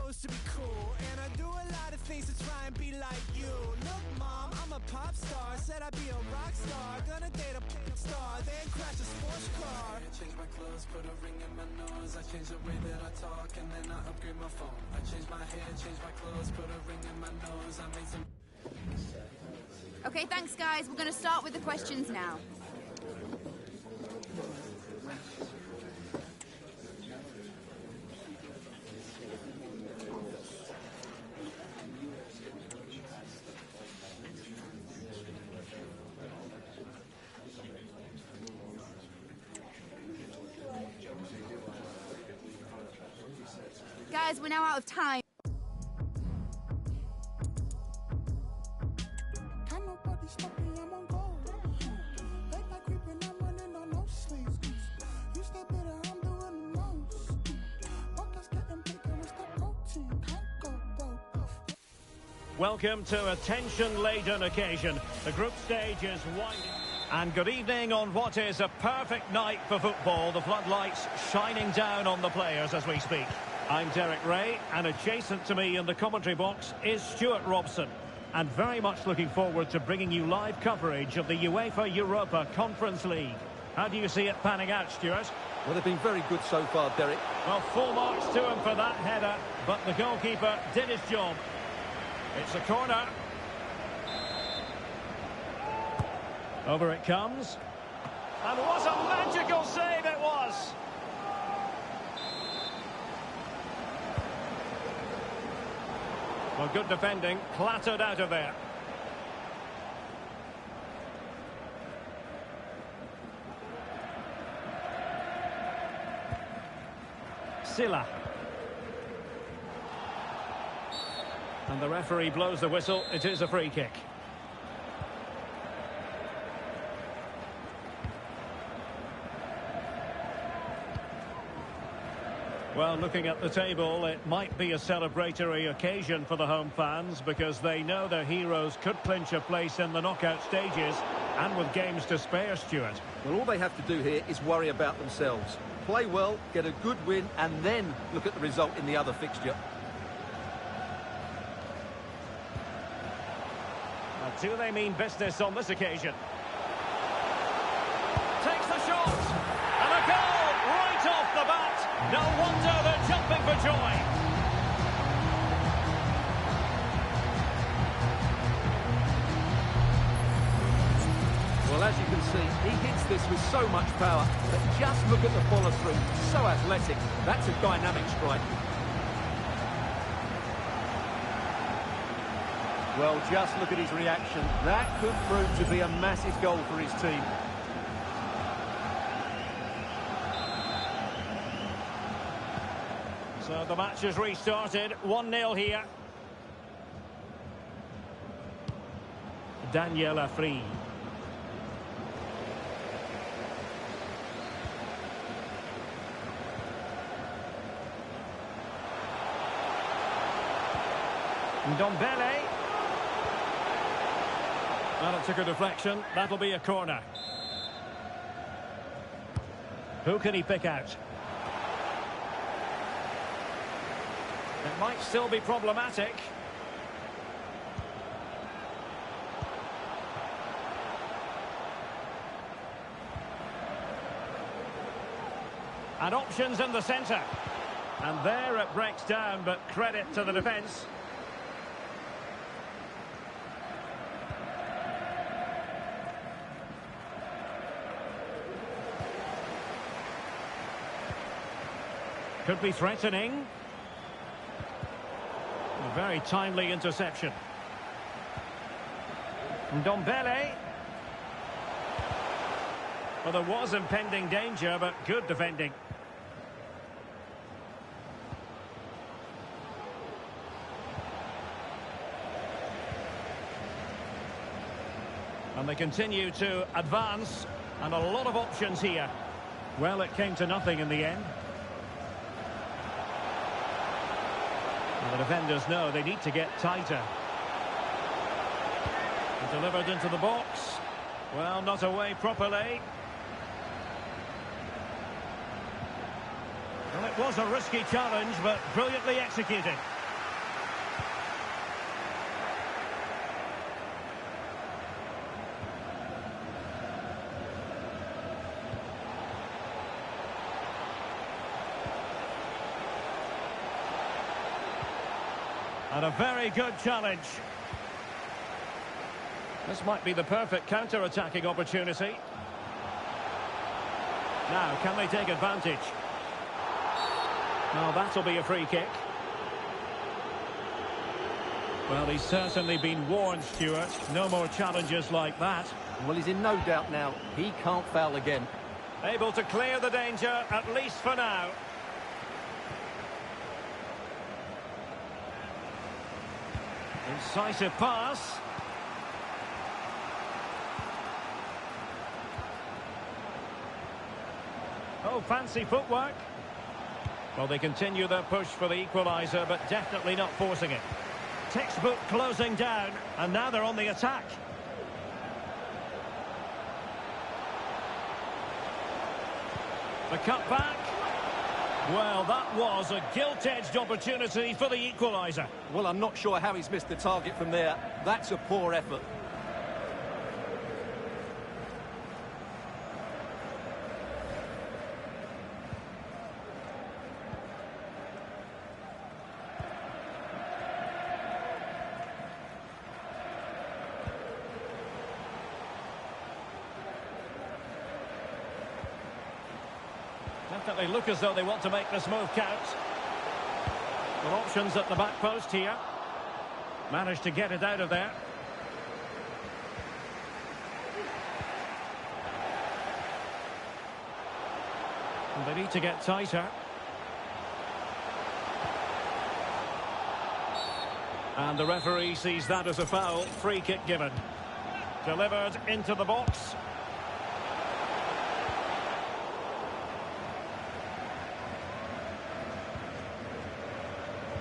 supposed to be cool, and I do a lot of things to try and be like you. Look, mom, I'm a pop star. Said I'd be a rock star. Gonna date a star, then crash a sports car. I change my clothes, put a ring in my nose. I change the way that I talk, and then I upgrade my phone. I change my hair, change my clothes, put a ring in my nose. I made some. Okay, thanks, guys. We're going to start with the questions now. Guys, we're now out of time. Welcome to a tension-laden occasion. The group stage is winding. And good evening on what is a perfect night for football. The floodlights shining down on the players as we speak. I'm Derek Ray, and adjacent to me in the commentary box is Stuart Robson. And very much looking forward to bringing you live coverage of the UEFA Europa Conference League. How do you see it panning out, Stuart? Well, they've been very good so far, Derek. Well, full marks to him for that header, but the goalkeeper did his job. It's a corner. Over it comes. And what a magical save it was! Well, good defending, clattered out of there. Silla. And the referee blows the whistle. It is a free kick. Well, looking at the table, it might be a celebratory occasion for the home fans because they know their heroes could clinch a place in the knockout stages, and with games to spare, Stuart. Well, all they have to do here is worry about themselves. Play well, get a good win, and then look at the result in the other fixture. Do they mean business on this occasion? Takes the shot! And a goal right off the bat! No wonder they're jumping for joy! Well, as you can see, he hits this with so much power, but just look at the follow-through. So athletic. That's a dynamic strike. Well, just look at his reaction. That could prove to be a massive goal for his team. So the match has restarted. 1-0 here. Daniel Afri. Ndombele. Well, it took a deflection. That'll be a corner. Who can he pick out? It might still be problematic. And options in the centre. And there it breaks down, but credit to the defence. Could be threatening. A very timely interception. Ndombele. Well, there was impending danger, but good defending. And they continue to advance, and a lot of options here. Well, it came to nothing in the end. The defenders know they need to get tighter. Delivered into the box. Well, not away properly. Well, it it was a risky challenge, but brilliantly executed. And a very good challenge. This might be the perfect counter-attacking opportunity. Now, can they take advantage? Now, that'll be a free kick. Well, he's certainly been warned, Stuart. No more challenges like that. Well, he's in no doubt now. He can't foul again. Able to clear the danger, at least for now. Incisive pass. Oh, fancy footwork. Well, they continue their push for the equaliser, but definitely not forcing it. Textbook closing down, and now they're on the attack. The cut back. Well, that was a gilt-edged opportunity for the equaliser. Well, I'm not sure how he's missed the target from there. That's a poor effort. Definitely look as though they want to make this move count. Well, options at the back post here. Managed to get it out of there. And they need to get tighter. And the referee sees that as a foul. Free kick given. Delivered into the box.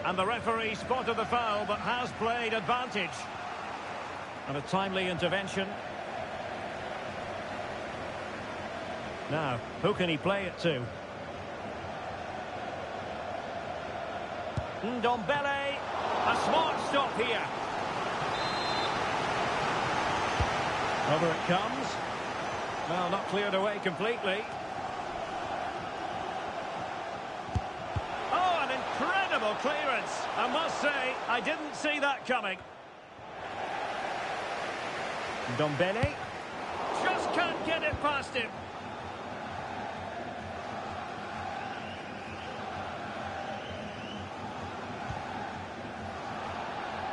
And the referee spotted the foul, but has played advantage. And a timely intervention. Now, who can he play it to? Ndombele. A smart stop here. Over it comes. Well, not cleared away completely. Incredible clearance. I must say, I didn't see that coming. Ndombele just can't get it past him.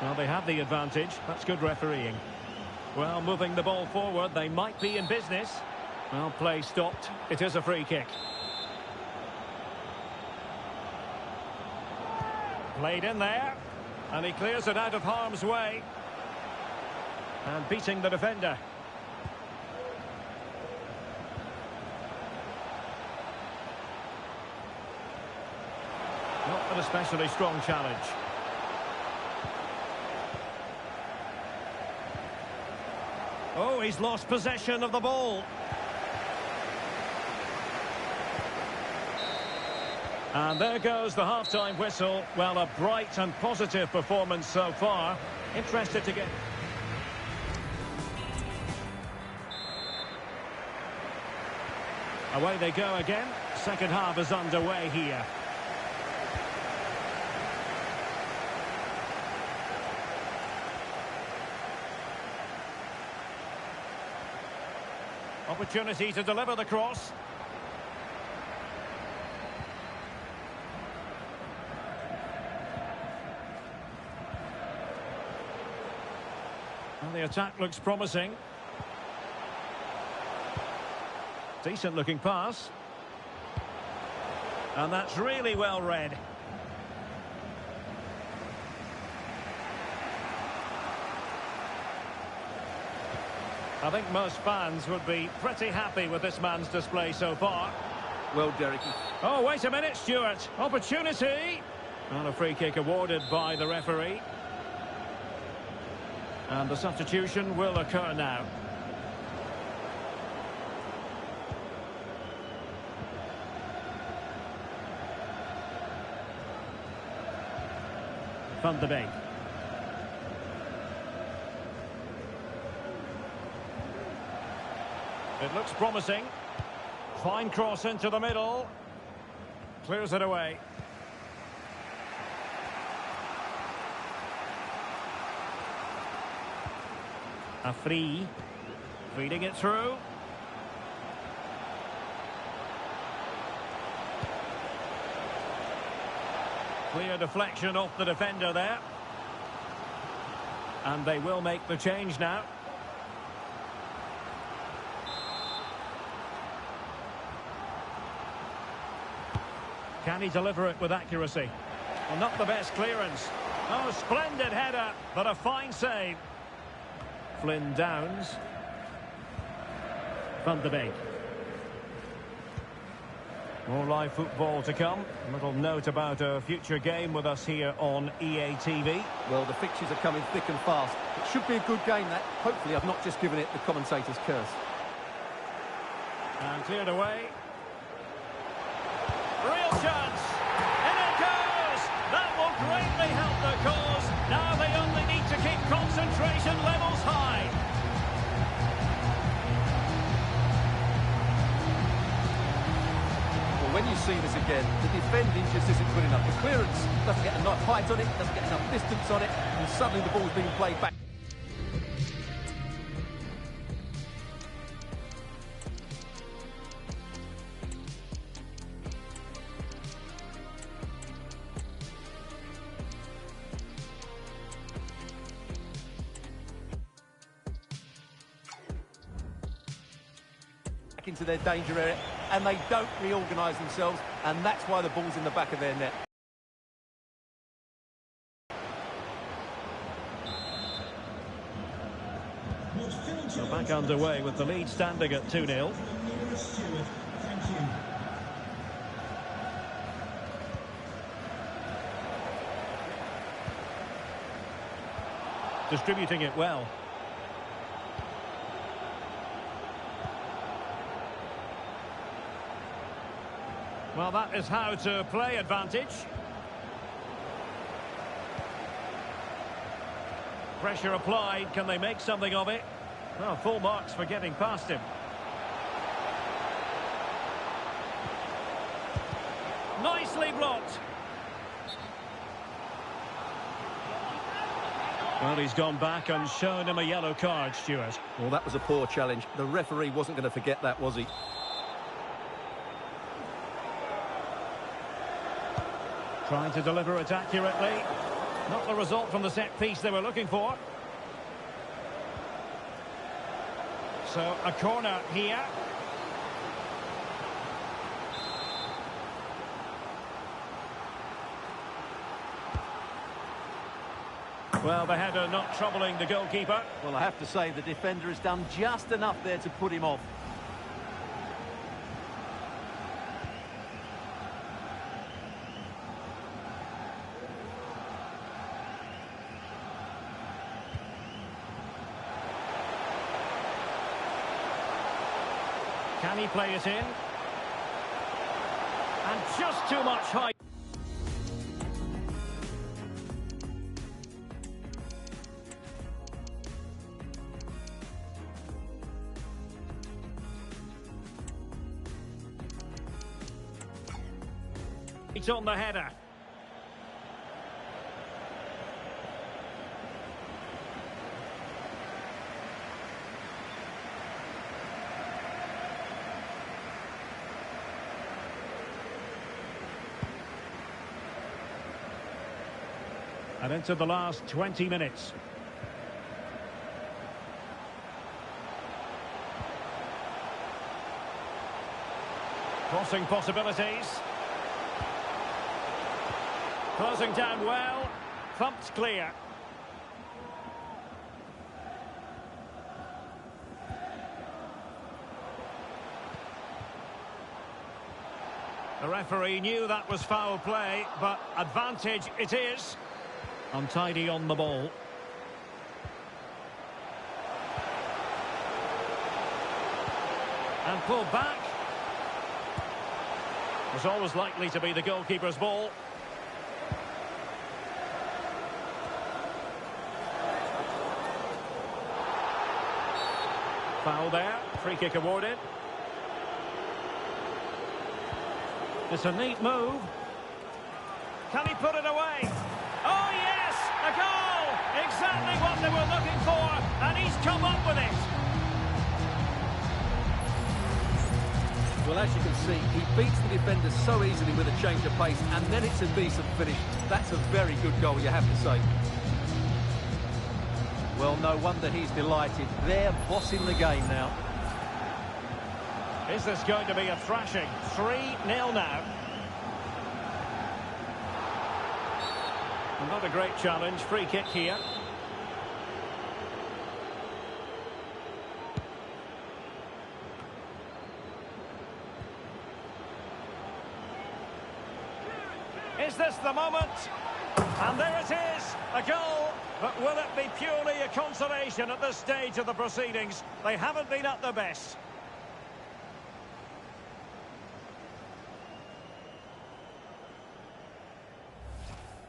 Well, they have the advantage. That's good refereeing. Well, moving the ball forward, they might be in business. Well, play stopped. It is a free kick. Played in there, and he clears it out of harm's way. And beating the defender. Not an especially strong challenge. Oh, he's lost possession of the ball. And there goes the half-time whistle. Well, a bright and positive performance so far. Interested to get... Away they go again. Second half is underway here. Opportunity to deliver the cross. And the attack looks promising. Decent looking pass. And that's really well read. I think most fans would be pretty happy with this man's display so far. Well, Derek. Oh, wait a minute, Stuart. Opportunity. And a free kick awarded by the referee. And the substitution will occur now. Van de Beek. It looks promising. Fine cross into the middle. Clears it away. Afri. Feeding it through. Clear deflection off the defender there. And they will make the change now. Can he deliver it with accuracy? Well, not the best clearance. Oh, splendid header, but a fine save. Flynn Downs. Van de Beek. More live football to come. A little note about a future game with us here on EA TV. Well, the fixtures are coming thick and fast. It should be a good game, that. Hopefully I've not just given it the commentator's curse. And cleared away. Real chance. In it goes. That will greatly help the cause. Now they only need to keep concentration levels high. Well, when you see this again, the defending just isn't good enough. The clearance doesn't get enough height on it, doesn't get enough distance on it, and suddenly the ball's being played back. Into their danger area, and they don't reorganise themselves, and that's why the ball's in the back of their net. So back underway with the lead standing at 2-0. Distributing it well. Well, that is how to play advantage. Pressure applied. Can they make something of it? Well, full marks for getting past him. Nicely blocked. Well, he's gone back and shown him a yellow card, Stuart. Well, that was a poor challenge. The referee wasn't going to forget that, was he? Trying to deliver it accurately. Not the result from the set piece they were looking for. So a corner here. Well, the header not troubling the goalkeeper. Well, I have to say the defender has done just enough there to put him off. Can he play it in? And just too much height. It's on the header. And into the last 20 minutes. Crossing possibilities. Closing down well. Thumped clear. The referee knew that was foul play, but advantage it is. Untidy on the ball. And pulled back. Was always likely to be the goalkeeper's ball. Foul there. Free kick awarded. It's a neat move. Can he put it away? Oh, yes! A goal! Exactly what they were looking for, and he's come up with it. Well, as you can see, he beats the defender so easily with a change of pace, and then it's a decent finish. That's a very good goal, you have to say. Well, no wonder he's delighted. They're bossing the game now. Is this going to be a thrashing? 3-0 now. Not a great challenge. Free kick here. Is this the moment? And there it is, a goal. But will it be purely a consolation at this stage of the proceedings? They haven't been at their best.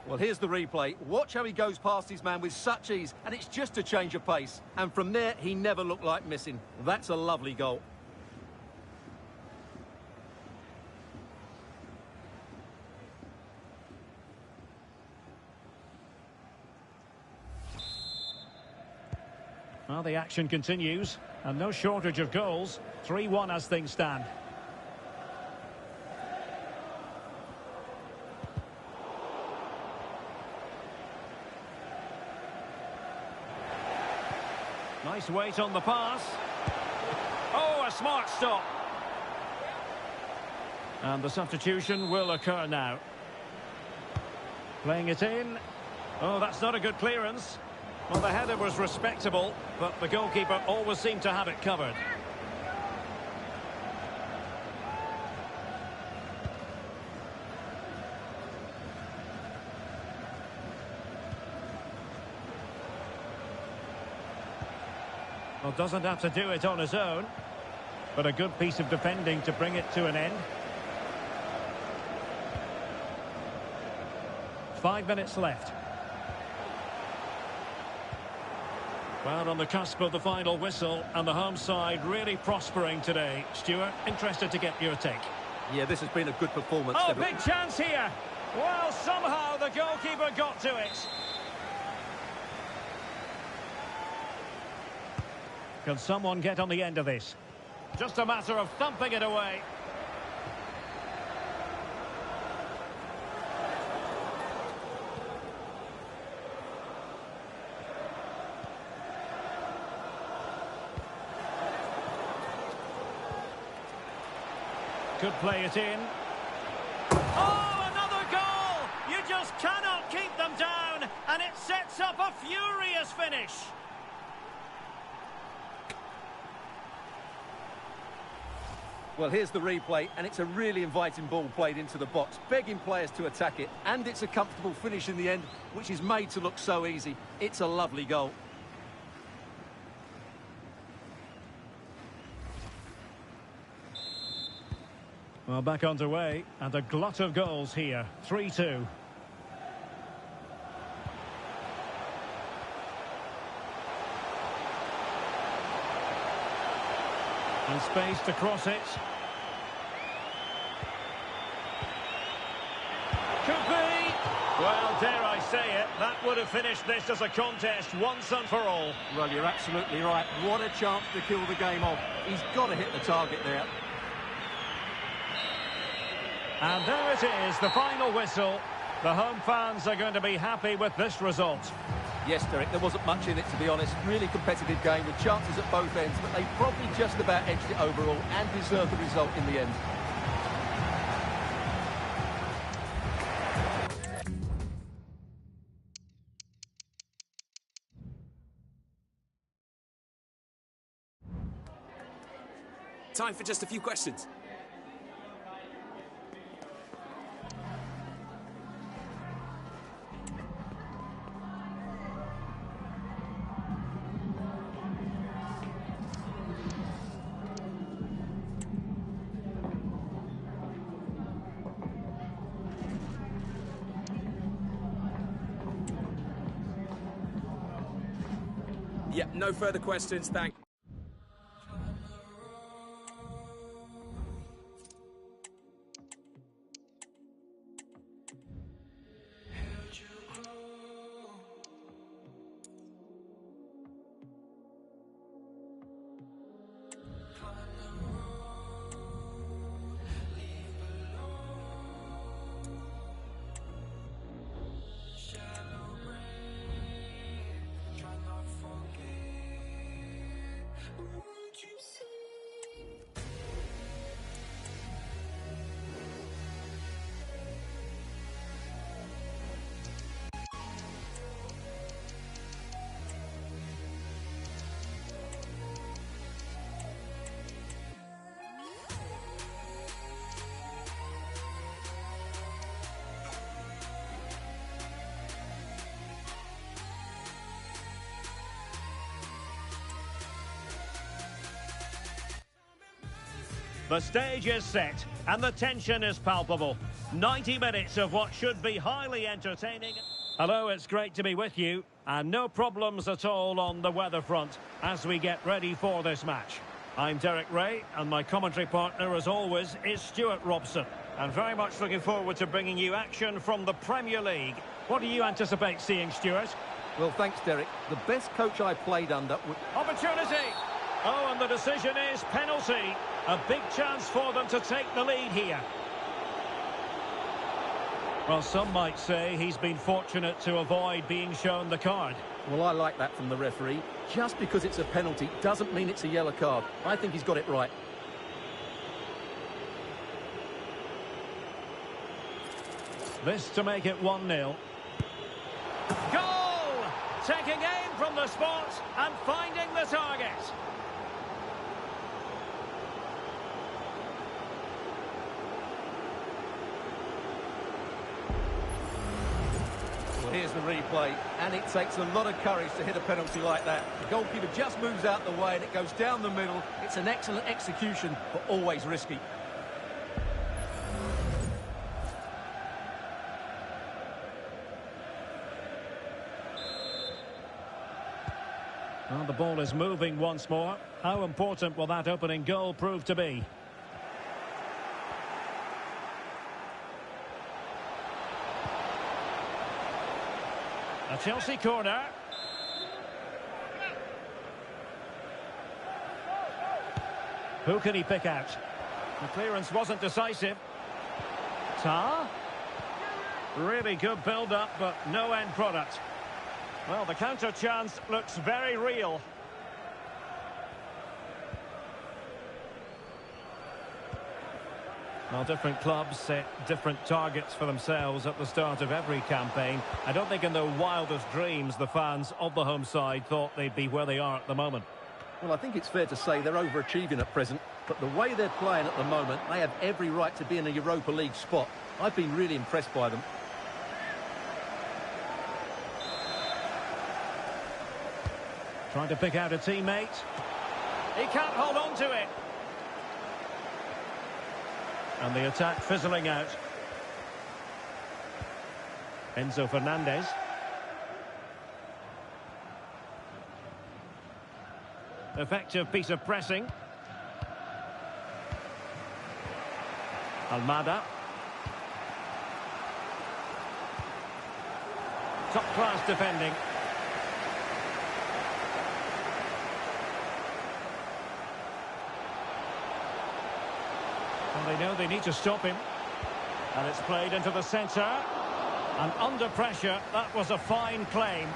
Well, here's the replay. Watch how he goes past his man with such ease, and it's just a change of pace. And from there, he never looked like missing. That's a lovely goal. Well, the action continues, and no shortage of goals. 3-1 as things stand. Nice weight on the pass. Oh, a smart stop. And the substitution will occur now. Playing it in. Oh, that's not a good clearance. Well, the header was respectable, but the goalkeeper always seemed to have it covered. Well, doesn't have to do it on his own, but a good piece of defending to bring it to an end. 5 minutes left. Well, on the cusp of the final whistle, and the home side really prospering today. Stuart, interested to get your take. Yeah, this has been a good performance. Oh, big chance here. Well, somehow the goalkeeper got to it. Can someone get on the end of this? Just a matter of thumping it away. Could play it in. Oh, another goal! You just cannot keep them down, and it sets up a furious finish. Well, here's the replay, and it's a really inviting ball played into the box, begging players to attack it, and it's a comfortable finish in the end, which is made to look so easy. It's a lovely goal. Well, back underway, and a glut of goals here. 3-2. And space to cross it. Could be. Well, dare I say it, that would have finished this as a contest once and for all. Well, you're absolutely right. What a chance to kill the game off. He's got to hit the target there. And there it is, the final whistle. The home fans are going to be happy with this result. Yes, Derek, there wasn't much in it, to be honest. Really competitive game with chances at both ends, but they probably just about edged it overall and deserved the result in the end. Time for just a few questions. Yep, no further questions, thank you. The stage is set and the tension is palpable. 90 minutes of what should be highly entertaining. Hello, it's great to be with you. And no problems at all on the weather front as we get ready for this match. I'm Derek Ray, and my commentary partner, as always, is Stuart Robson. And very much looking forward to bringing you action from the Premier League. What do you anticipate seeing, Stuart? Well, thanks, Derek. The best coach I played under... Opportunity! Oh, and the decision is penalty. A big chance for them to take the lead here. Well, some might say he's been fortunate to avoid being shown the card. Well, I like that from the referee. Just because it's a penalty doesn't mean it's a yellow card. I think he's got it right. This to make it 1-0. Goal! Taking aim from the spot and finding the target. Well, here's the replay, and it takes a lot of courage to hit a penalty like that. The goalkeeper just moves out the way and it goes down the middle. It's an excellent execution, but always risky. Well, the ball is moving once more. How important will that opening goal prove to be? A Chelsea corner. Who can he pick out? The clearance wasn't decisive. Tah. Really good build-up, but no end product. Well, the counter chance looks very real. Well, different clubs set different targets for themselves at the start of every campaign. I don't think in their wildest dreams the fans of the home side thought they'd be where they are at the moment. Well, I think it's fair to say they're overachieving at present, but the way they're playing at the moment, they have every right to be in a Europa League spot. I've been really impressed by them. Trying to pick out a teammate. He can't hold on to it. And the attack fizzling out. Enzo Fernandez. Effective piece of pressing. Almada. Top-class defending. Well, they know they need to stop him. And it's played into the centre. And under pressure, that was a fine claim.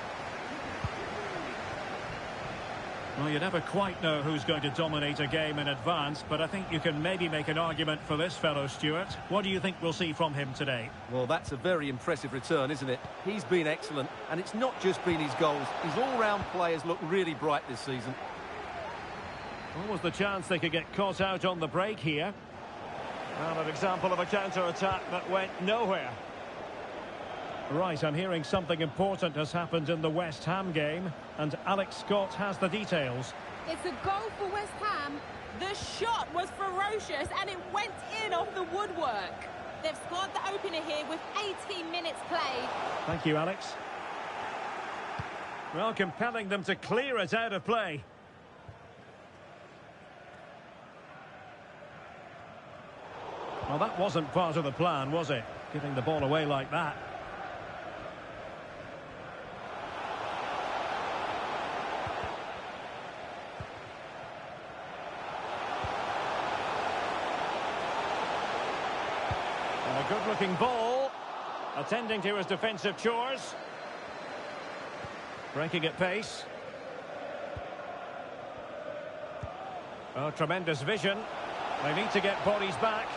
Well, you never quite know who's going to dominate a game in advance, but I think you can maybe make an argument for this fellow, Stuart. What do you think we'll see from him today? Well, that's a very impressive return, isn't it? He's been excellent, and it's not just been his goals. His all-round players look really bright this season. What was the chance they could get caught out on the break here? Well, an example of a counter-attack that went nowhere. Right, I'm hearing something important has happened in the West Ham game, and Alex Scott has the details. It's a goal for West Ham. The shot was ferocious, and it went in off the woodwork. They've scored the opener here with 18 minutes played. Thank you, Alex. Well, compelling them to clear it out of play. Well, that wasn't part of the plan, was it? Giving the ball away like that. And a good-looking ball. Attending to his defensive chores. Breaking at pace. Oh, tremendous vision. They need to get bodies back.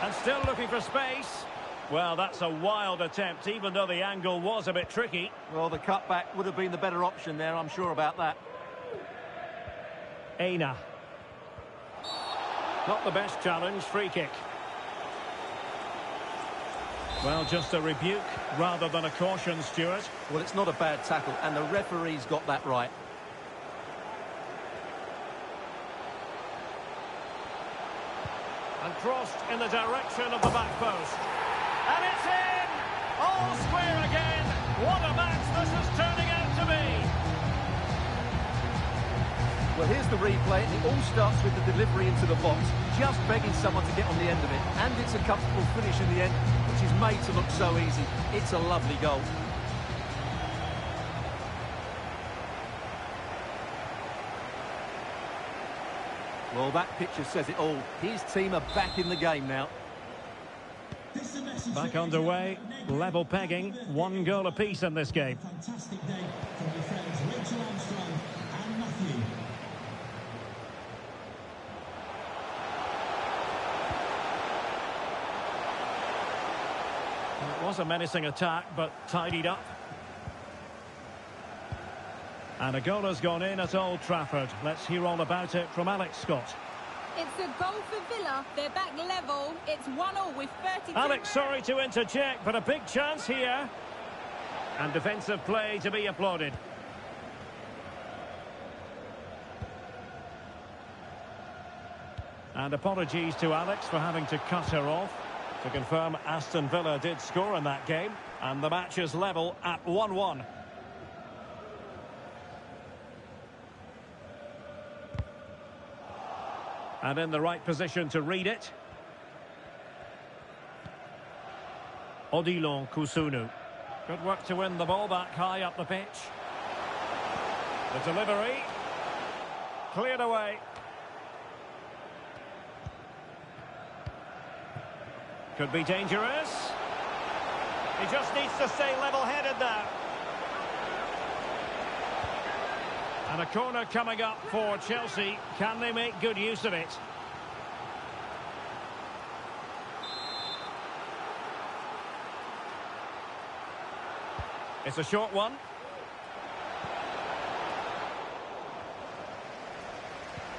And still looking for space. Well, that's a wild attempt, even though the angle was a bit tricky. Well, the cutback would have been the better option there, I'm sure about that. Aina. Not the best challenge, free kick. Well, just a rebuke rather than a caution, Stuart. Well, it's not a bad tackle, and the referee's got that right. crossed in the direction of the back post. And it's in! All square again. What a match this is turning out to be. Well, here's the replay, and it all starts with the delivery into the box, just begging someone to get on the end of it. And it's a comfortable finish in the end, which is made to look so easy. It's a lovely goal. Well, that picture says it all. His team are back in the game now. Back underway, level pegging, 1 goal apiece in this game. Fantastic day from your friends Rachel Armstrong and Matthew. It was a menacing attack, but tidied up. And a goal has gone in at Old Trafford. Let's hear all about it from Alex Scott. It's a goal for Villa. They're back level. It's 1-1 with 32. Alex, sorry to interject, but a big chance here. And defensive play to be applauded. And apologies to Alex for having to cut her off. To confirm, Aston Villa did score in that game. And the match is level at 1-1. And in the right position to read it. Odilon Kusunu. Good work to win the ball back high up the pitch. The delivery. Cleared away. Could be dangerous. He just needs to stay level-headed now. And a corner coming up for Chelsea. Can they make good use of it? It's a short one.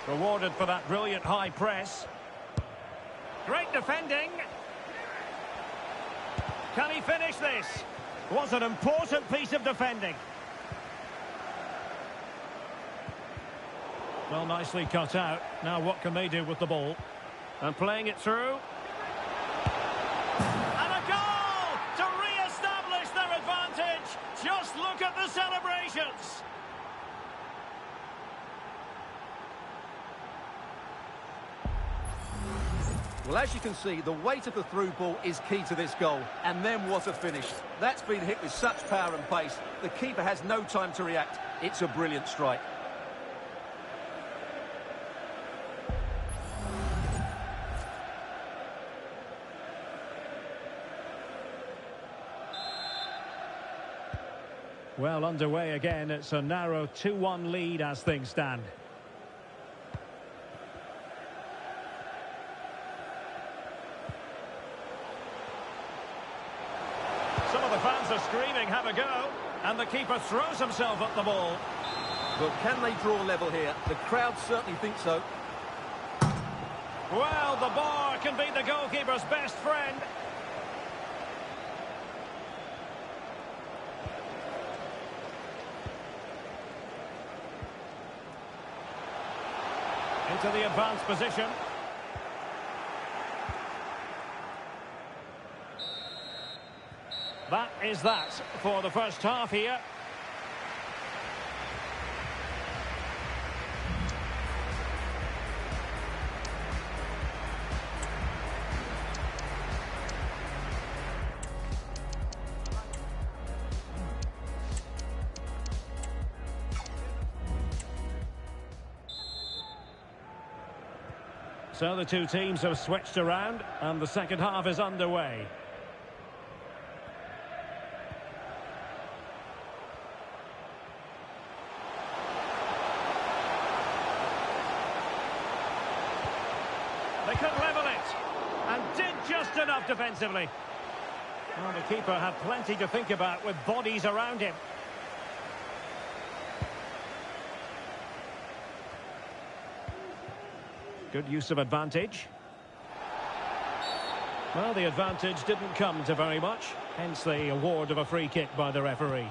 Rewarded for that brilliant high press. Great defending. Can he finish this? Was an important piece of defending. Well, nicely cut out. Now what can they do with the ball? And playing it through. And a goal to re-establish their advantage. Just look at the celebrations. Well, as you can see, the weight of the through ball is key to this goal. And then what a finish. That's been hit with such power and pace. The keeper has no time to react. It's a brilliant strike. Well, underway again. It's a narrow 2-1 lead as things stand. Some of the fans are screaming, have a go. And the keeper throws himself at the ball. But can they draw level here? The crowd certainly think so. Well, the bar can be the goalkeeper's best friend. Into the advanced position. That is that for the first half here. So the two teams have switched around and the second half is underway. They could level it and did just enough defensively. Well, the keeper had plenty to think about with bodies around him. Good use of advantage. Well, the advantage didn't come to very much, hence the award of a free kick by the referee.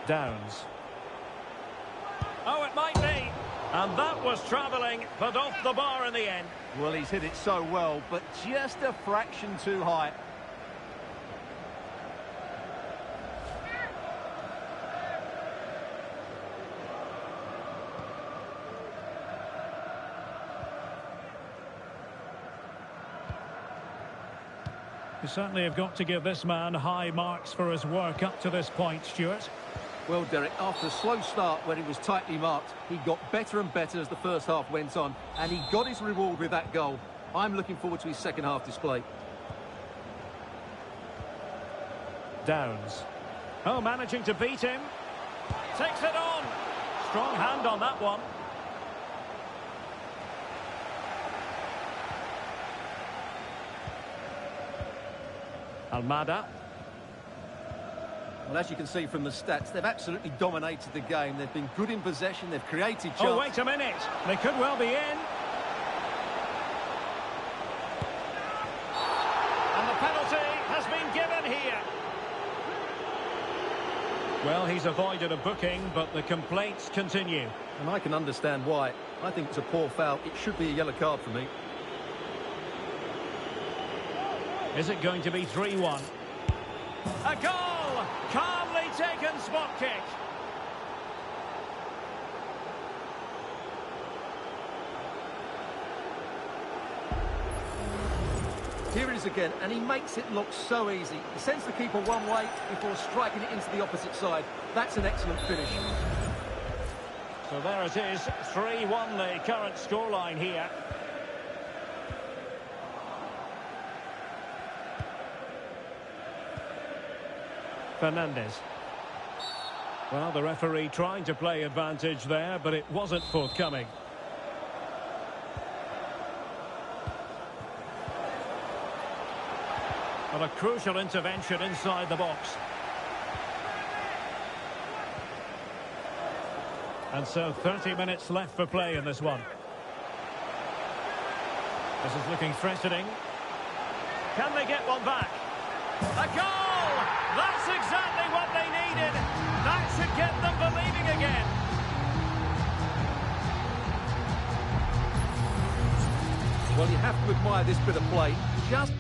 Downs. Oh, it might be. And that was travelling, but off the bar in the end. Well, he's hit it so well, but just a fraction too high. You certainly have got to give this man high marks for his work up to this point, Stuart. Well, Derek, after a slow start when he was tightly marked, he got better and better as the first half went on, and he got his reward with that goal. I'm looking forward to his second half display. Downs. Oh, managing to beat him. Takes it on. Strong hand on that one. Almada. Well, as you can see from the stats, they've absolutely dominated the game. They've been good in possession, they've created chances. Oh, wait a minute. They could well be in. And the penalty has been given here. Well, he's avoided a booking, but the complaints continue. And I can understand why. I think it's a poor foul. It should be a yellow card for me. Is it going to be 3-1? A goal! Calmly taken spot kick. Here it is again, and he makes it look so easy. He sends the keeper one way before striking it into the opposite side. That's an excellent finish. So there it is, 3-1 the current scoreline here. Fernandez. Well, the referee trying to play advantage there, but it wasn't forthcoming. Well, a crucial intervention inside the box. And so 30 minutes left for play in this one. This is looking threatening. Can they get one back? A goal! That's exactly what they needed. That should get them believing again. Well, you have to admire this bit of play. Just...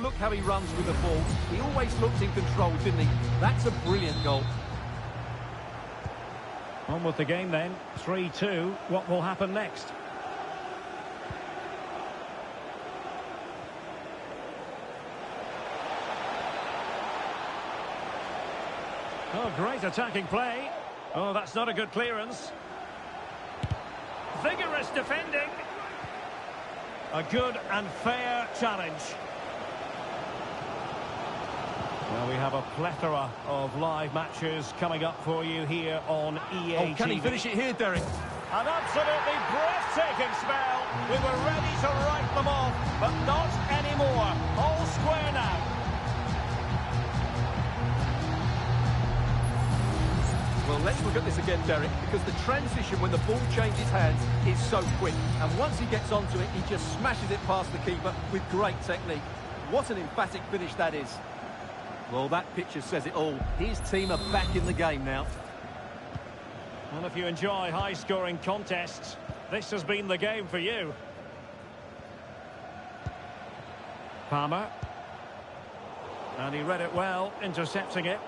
Look how he runs with the ball. He always looked in control, didn't he? That's a brilliant goal. On with the game then. 3-2. What will happen next? Oh, great attacking play. Oh, that's not a good clearance. Vigorous defending. A good and fair challenge. Well, we have a plethora of live matches coming up for you here on EA Oh, can TV. he finish it here, Derek? An absolutely breathtaking spell. We were ready to write them off, but not anymore. All square now. Well, let's look at this again, Derek, because the transition when the ball changes hands is so quick. And once he gets onto it, he just smashes it past the keeper with great technique. What an emphatic finish that is. Well, that picture says it all. His team are back in the game now. Well, if you enjoy high-scoring contests, this has been the game for you. Palmer. And he read it well, intercepting it.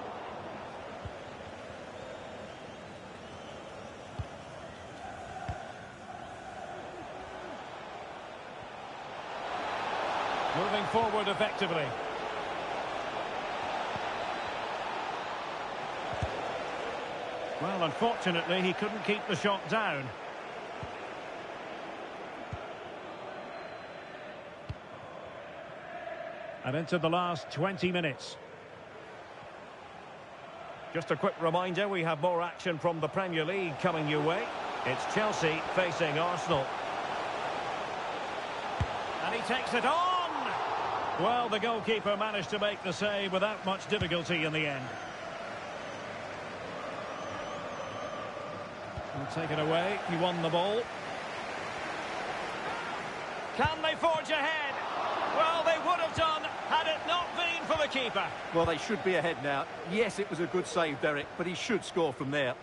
Moving forward effectively. Well, unfortunately, he couldn't keep the shot down. And into the last 20 minutes. Just a quick reminder, we have more action from the Premier League coming your way. It's Chelsea facing Arsenal. And he takes it on! Well, the goalkeeper managed to make the save without much difficulty in the end. And take it away. He won the ball. Can they forge ahead? Well, they would have done had it not been for the keeper. Well, they should be ahead now. Yes, it was a good save, Derek, but he should score from there.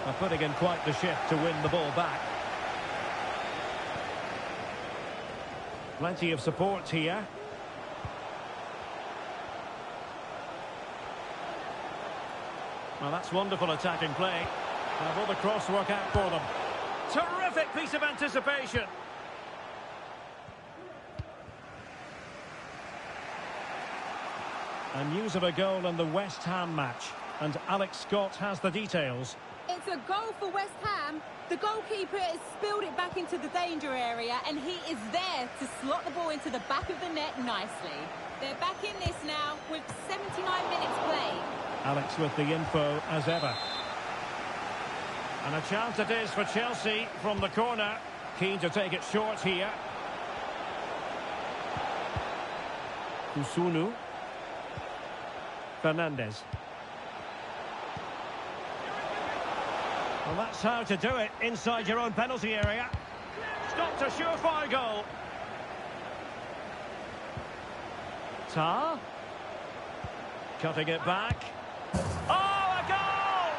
They're putting in quite the shift to win the ball back. Plenty of support here. Well, that's wonderful attacking play. Will the cross work out for them? Terrific piece of anticipation. And news of a goal in the West Ham match. And Alex Scott has the details. It's a goal for West Ham. The goalkeeper has spilled it back into the danger area, and he is there to slot the ball into the back of the net nicely. They're back in this now with 79 minutes played. Alex with the info as ever. And a chance it is for Chelsea from the corner. Keen to take it short here. Kusunu. Fernandes. Well, that's how to do it inside your own penalty area. Stopped a surefire goal. Tah. Cutting it back. Oh, a goal!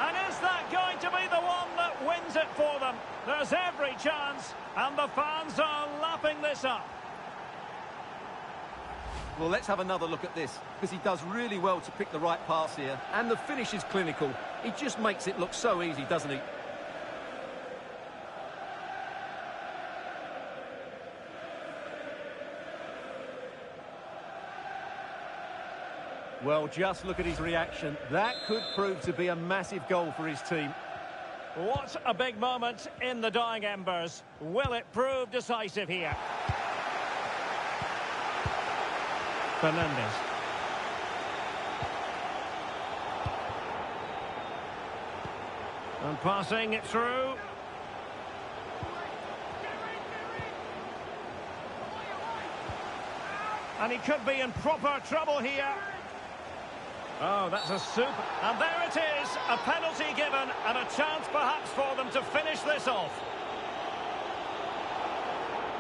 And is that going to be the one that wins it for them? There's every chance, and the fans are lapping this up. Well, let's have another look at this, because he does really well to pick the right pass here. And the finish is clinical. He just makes it look so easy, doesn't he? Well, just look at his reaction. That could prove to be a massive goal for his team. What a big moment in the dying embers. Will it prove decisive here? Fernandes. And passing it through. And he could be in proper trouble here. Oh, that's a super. And there it is, a penalty given and a chance perhaps for them to finish this off.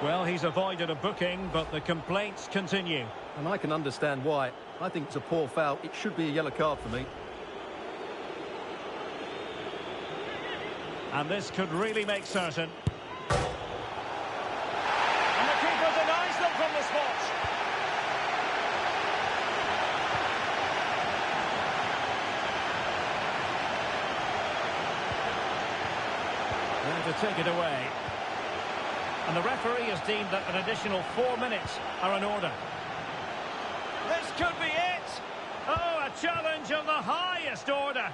Well, he's avoided a booking, but the complaints continue. And I can understand why. I think it's a poor foul. It should be a yellow card for me. And this could really make certain. And the keeper denies them from the spot. There to take it away. And the referee has deemed that an additional 4 minutes are in order. This could be it! Oh, a challenge of the highest order.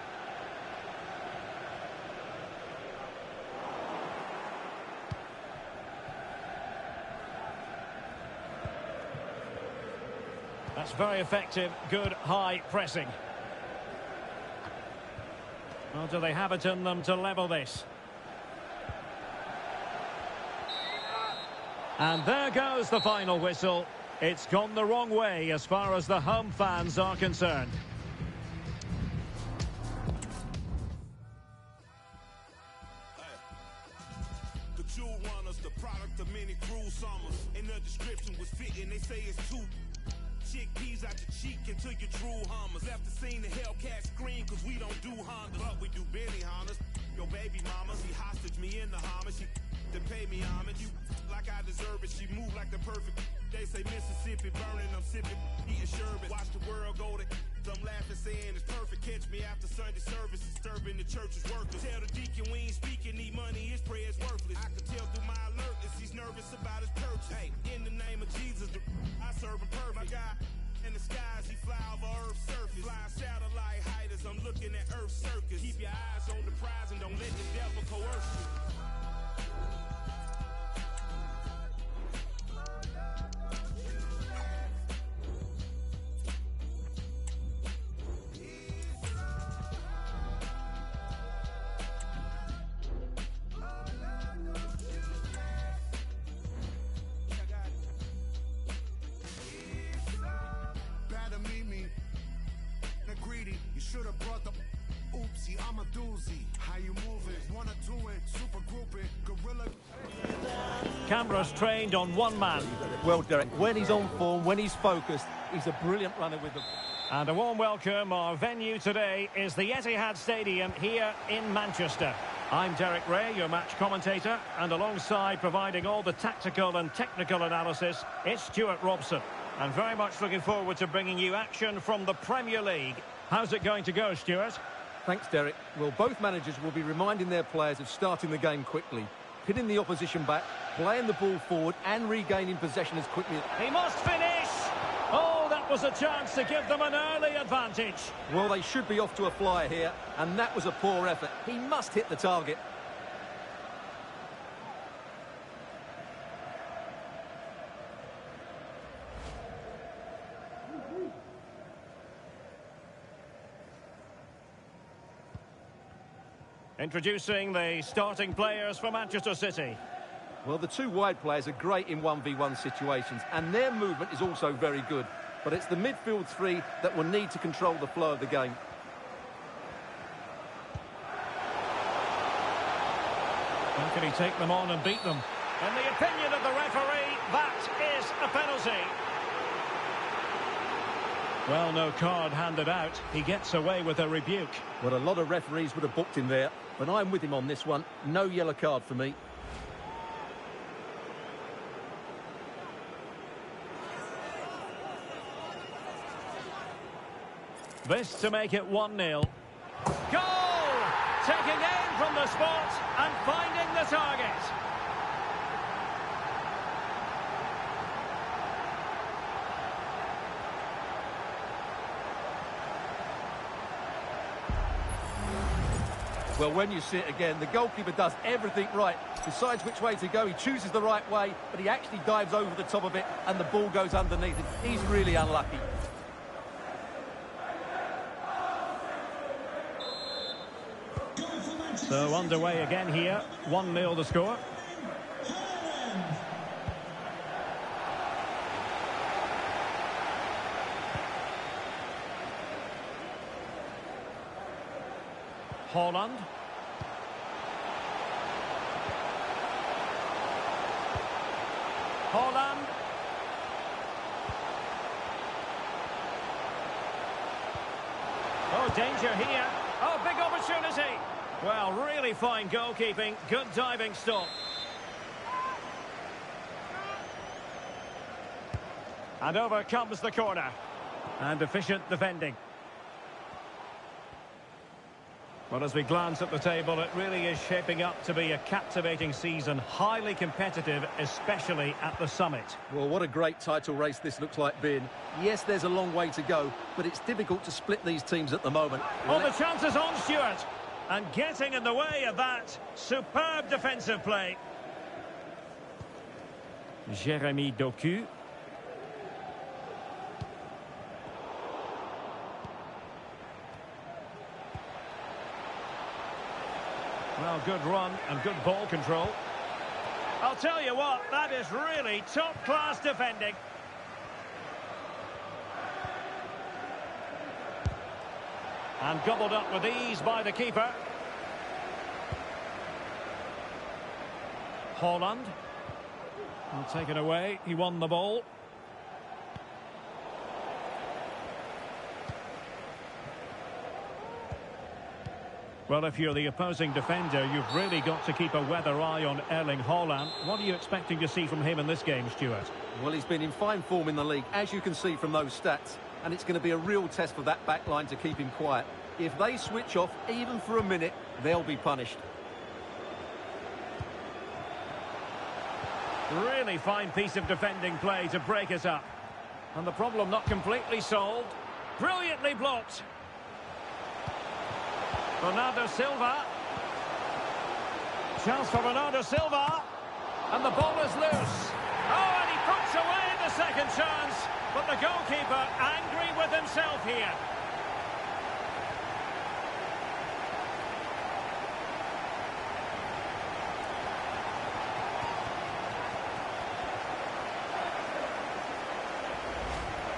That's very effective, good high pressing. Well, do they have it in them to level this? And there goes the final whistle. It's gone the wrong way as far as the home fans are concerned. The Jewel Runners, the product of many cruel summers. And the description was fitting, they say it's two chickpeas out your cheek until you drool hummers. Left the scene, the Hellcat scream, cause we don't do Hondas, but we do Benny Hondas. Your baby mama, she hostage me in the homage. She to pay me homage. You like I deserve it. She move like the perfect. They say Mississippi burning, I'm sipping, eating sherbet. Watch the world go to. I'm laughing, saying it's perfect. Catch me after Sunday service, disturbing the church's workers. Tell the deacon we ain't speaking, need money, his prayer's worthless. I can tell through my alertness, he's nervous about his purchase. Hey, in the name of Jesus, I serve him perfect. My guy in the skies, he fly over Earth's surface. Flying satellite height as I'm looking at Earth's circus. Keep your eyes on the prize and don't let the devil coerce you. Cameras trained on one man. Well, Derek, when he's on form, when he's focused, he's a brilliant runner with the... And a warm welcome. Our venue today is the Etihad Stadium here in Manchester. I'm Derek Ray, your match commentator, and alongside providing all the tactical and technical analysis, it's Stuart Robson. And very much looking forward to bringing you action from the Premier League. How's it going to go, Stuart? Thanks, Derek. Well, both managers will be reminding their players of starting the game quickly, pinning the opposition back, playing the ball forward and regaining possession as quickly as... He must finish! Oh, that was a chance to give them an early advantage. Well, they should be off to a flyer here, and that was a poor effort. He must hit the target. Introducing the starting players for Manchester City. Well, the two wide players are great in 1v1 situations, and their movement is also very good. But it's the midfield three that will need to control the flow of the game. How can he take them on and beat them? In the opinion of the referee, that is a penalty. Well, no card handed out. He gets away with a rebuke. Well, a lot of referees would have booked him there, but I'm with him on this one. No yellow card for me. This to make it 1-0. Goal! Taking aim from the spot and finding the target. Well, when you see it again, the goalkeeper does everything right. Decides which way to go. He chooses the right way, but he actually dives over the top of it, and the ball goes underneath it. He's really unlucky. So underway again here. 1-0 the score. Haaland. Haaland. Oh, danger here. Oh, big opportunity. Well, really fine goalkeeping. Good diving stop. And over comes the corner. And efficient defending. Well, as we glance at the table, it really is shaping up to be a captivating season, highly competitive, especially at the summit. Well, what a great title race this looks like being. Yes, there's a long way to go, but it's difficult to split these teams at the moment. Oh, the chance is on, Stuart. And getting in the way of that, superb defensive play. Jérémy Doku. Well, good run and good ball control. I'll tell you what, that is really top-class defending. And gobbled up with ease by the keeper. Haaland. Well, taken away, he won the ball. Well, if you're the opposing defender, you've really got to keep a weather eye on Erling Haaland. What are you expecting to see from him in this game, Stuart? Well, he's been in fine form in the league, as you can see from those stats. And it's going to be a real test for that back line to keep him quiet. If they switch off, even for a minute, they'll be punished. Really fine piece of defending play to break it up. And the problem not completely solved. Brilliantly blocked. Bernardo Silva. Chance for Bernardo Silva. And the ball is loose. Oh, and he puts away the second chance. But the goalkeeper angry with himself here.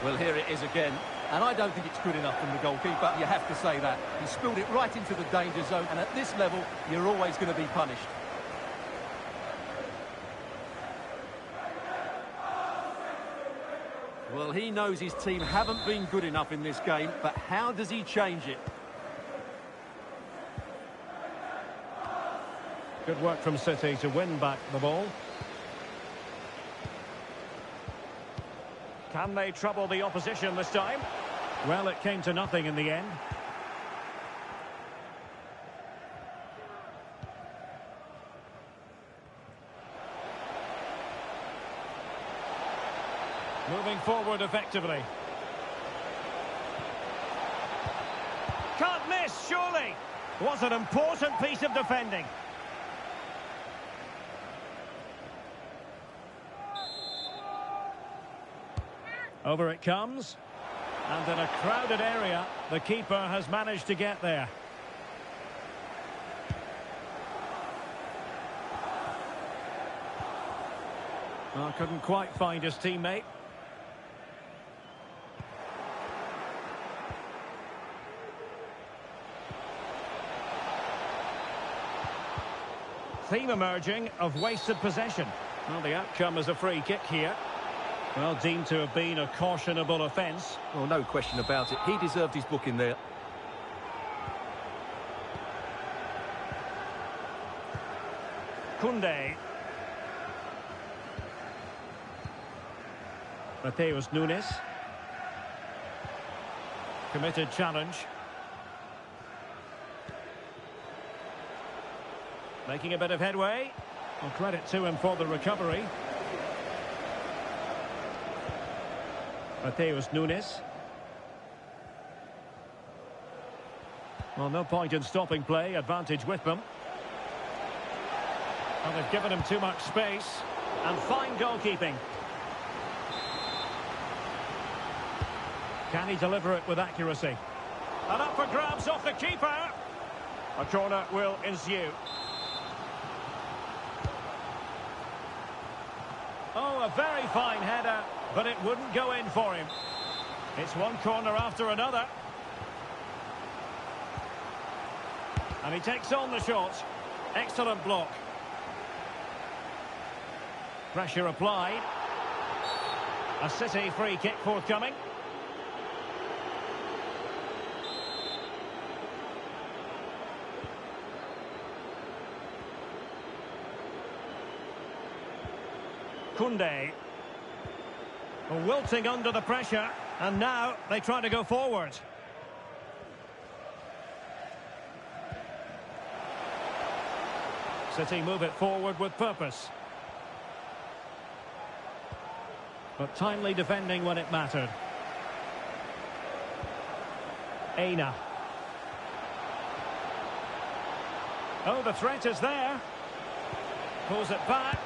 Well, here it is again. And I don't think it's good enough from the goalkeeper. You have to say that. He spilled it right into the danger zone. And at this level, you're always going to be punished. Well, he knows his team haven't been good enough in this game, but how does he change it? Good work from City to win back the ball. Can they trouble the opposition this time? Well, it came to nothing in the end. Moving forward effectively. Can't miss, surely. Was an important piece of defending. Over it comes. And in a crowded area, the keeper has managed to get there. Well, couldn't quite find his teammate. Theme emerging of wasted possession. Well, the outcome is a free kick here. Well, deemed to have been a cautionable offence. Well, no question about it. He deserved his booking there. Koundé. Matheus Nunes. Committed challenge. Making a bit of headway. Well, credit to him for the recovery. Matheus Nunes. Well, no point in stopping play. Advantage with them. Well, they've given him too much space. And fine goalkeeping. Can he deliver it with accuracy? And up for grabs off the keeper. A corner will ensue. Oh, a very fine header, but it wouldn't go in for him. It's one corner after another. And he takes on the shot. Excellent block. Pressure applied. A City free kick forthcoming. Koundé. Wilting under the pressure, and now they try to go forward. City move it forward with purpose. But timely defending when it mattered. Aina. Oh, the threat is there. Pulls it back.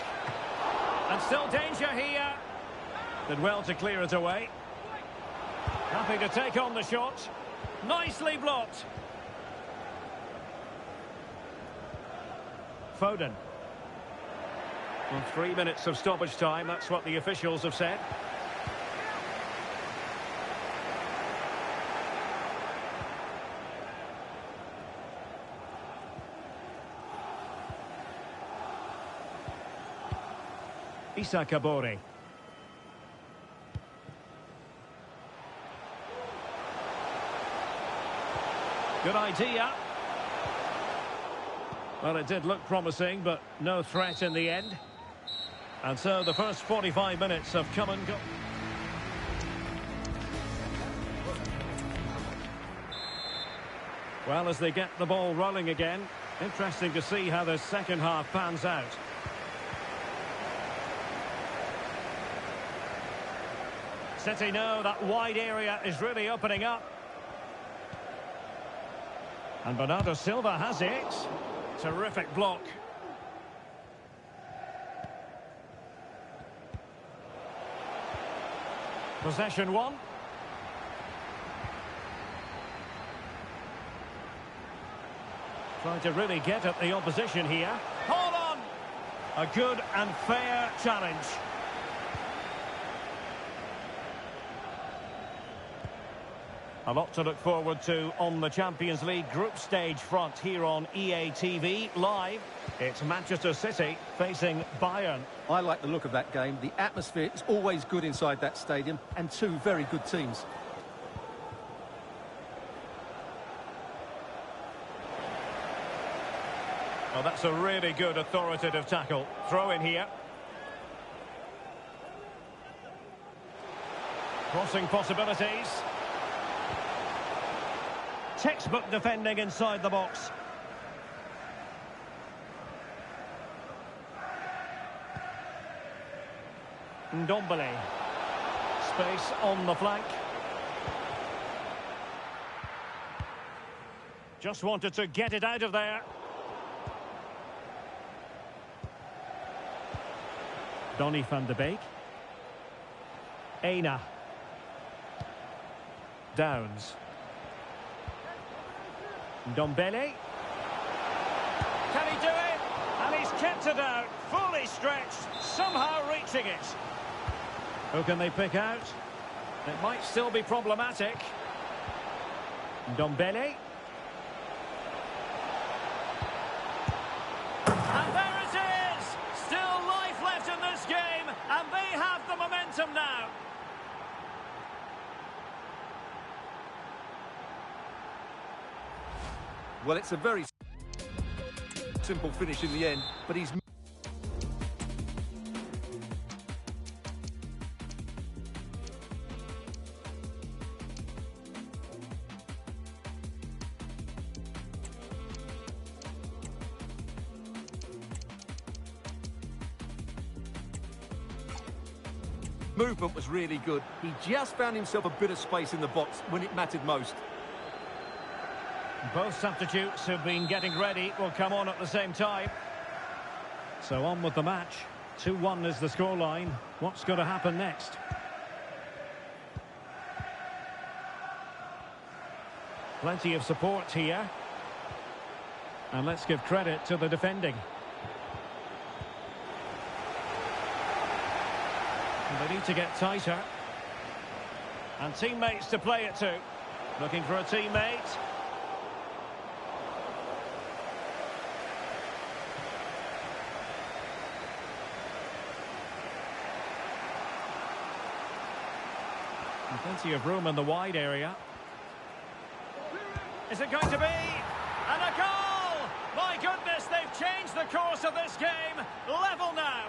And still danger here. Did well to clear it away. Happy to take on the shot. Nicely blocked. Foden. Well, 3 minutes of stoppage time, that's what the officials have said. Issa Kabore. Good idea. Well, it did look promising, but no threat in the end. And so the first 45 minutes have come and gone. Well, as they get the ball rolling again, interesting to see how the second half pans out. City know that wide area is really opening up. And Bernardo Silva has it. Terrific block. Possession one. Trying to really get at the opposition here. Hold on! A good and fair challenge. A lot to look forward to on the Champions League group stage front here on EA TV Live. It's Manchester City facing Bayern. I like the look of that game. The atmosphere is always good inside that stadium, and two very good teams. Oh, that's a really good authoritative tackle. Throw in here. Crossing possibilities. Textbook defending inside the box. Ndombele. Space on the flank. Just wanted to get it out of there. Donny van de Beek. Aina. Downs. Ndombele. Can he do it? And he's kept it out, fully stretched, somehow reaching it. Who can they pick out? It might still be problematic. Ndombele. And there it is! Still life left in this game, and they have the momentum now. Well, it's a very simple finish in the end, but he's... Movement was really good. He just found himself a bit of space in the box when it mattered most. Both substitutes who've been getting ready will come on at the same time. So on with the match. 2-1 is the scoreline. What's going to happen next? Plenty of support here. And let's give credit to the defending. And they need to get tighter. And teammates to play it to. Looking for a teammate. Plenty of room in the wide area. Is it going to be? And a goal! My goodness, they've changed the course of this game. Level now.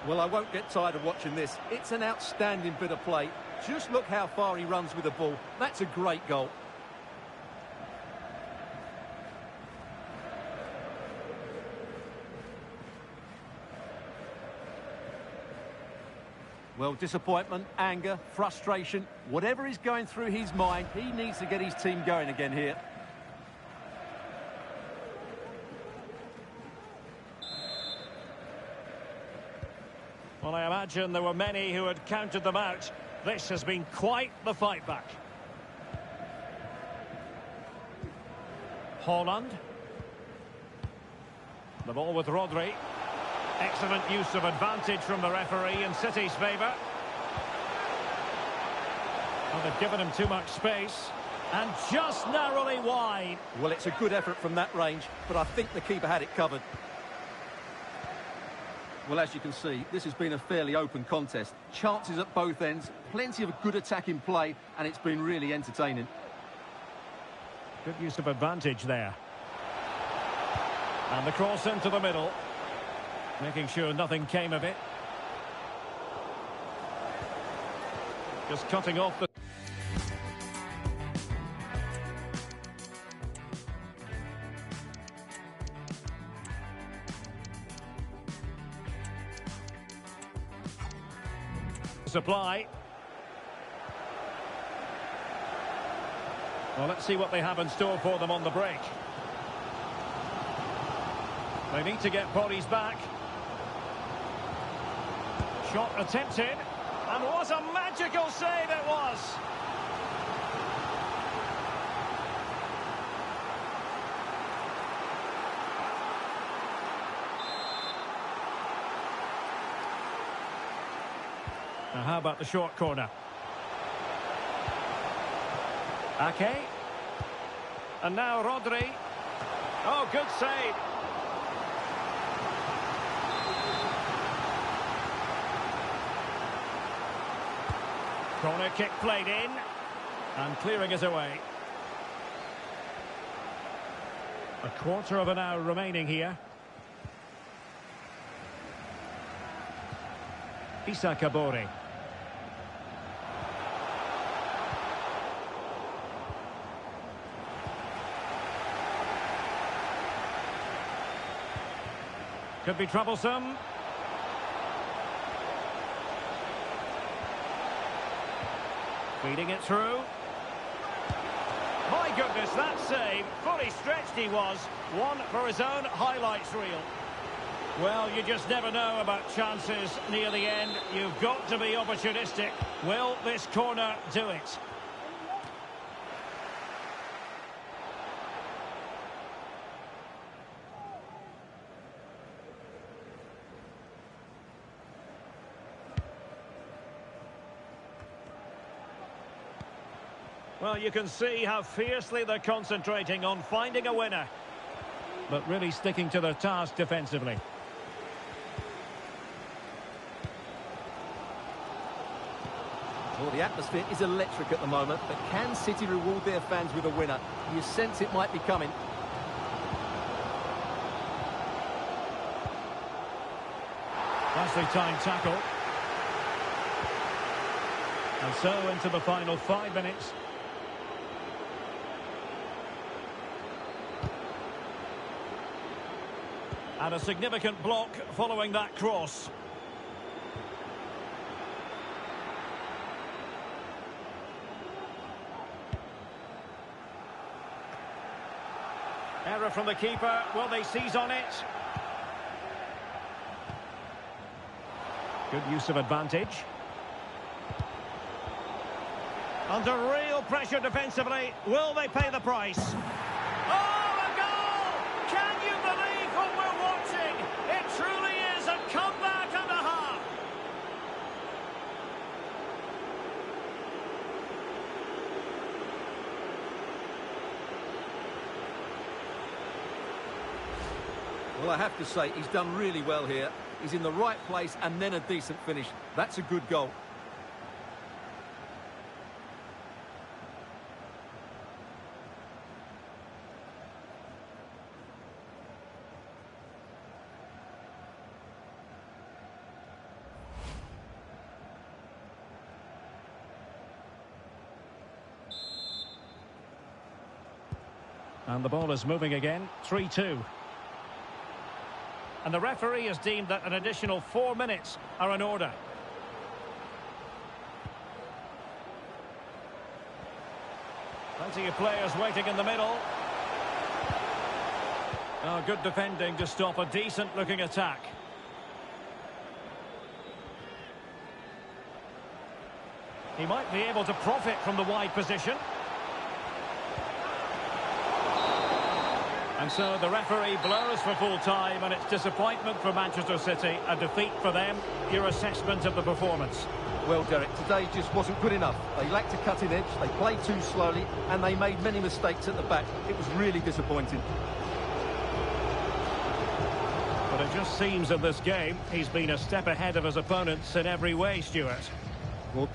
Well, I won't get tired of watching this. It's an outstanding bit of play. Just look how far he runs with the ball. That's a great goal. Well, disappointment, anger, frustration, whatever is going through his mind, he needs to get his team going again here. Well, I imagine there were many who had counted them out. This has been quite the fight back. Haaland. The ball with Rodri. Excellent use of advantage from the referee in City's favour. Well, they've given him too much space. And just narrowly wide. Well, it's a good effort from that range, but I think the keeper had it covered. Well, as you can see, this has been a fairly open contest. Chances at both ends, plenty of good attacking play, and it's been really entertaining. Good use of advantage there. And the cross into the middle. Making sure nothing came of it. Just cutting off the... supply. Well, let's see what they have in store for them on the break. They need to get bodies back. Shot attempted. And what a magical save it was! Now how about the short corner? Ake. And now Rodri. Oh, good save. Corner kick played in. And clearing it away. A quarter of an hour remaining here. Issa Kabore. Could be troublesome. Feeding it through. My goodness, that save. Fully stretched he was. One for his own highlights reel. Well, you just never know about chances near the end. You've got to be opportunistic. Will this corner do it? Well, you can see how fiercely they're concentrating on finding a winner. But really sticking to their task defensively. Well, the atmosphere is electric at the moment, but can City reward their fans with a winner? You sense it might be coming. Nicely timed tackle. And so into the final 5 minutes. And a significant block following that cross. Error from the keeper. Will they seize on it? Good use of advantage. Under real pressure defensively. Will they pay the price? Oh, a goal! Can you believe what we're watching? It truly is a comeback and a half. Well, I have to say, he's done really well here. He's in the right place and then a decent finish. That's a good goal. And the ball is moving again, 3-2. And the referee has deemed that an additional 4 minutes are in order. Plenty of players waiting in the middle. Oh, good defending to stop a decent-looking attack. He might be able to profit from the wide position. And so the referee blows for full time, and it's disappointment for Manchester City, a defeat for them. Your assessment of the performance? Well, Derek, today just wasn't good enough. They lacked a cutting edge, they played too slowly, and they made many mistakes at the back. It was really disappointing. But it just seems in this game, he's been a step ahead of his opponents in every way, Stuart. Well,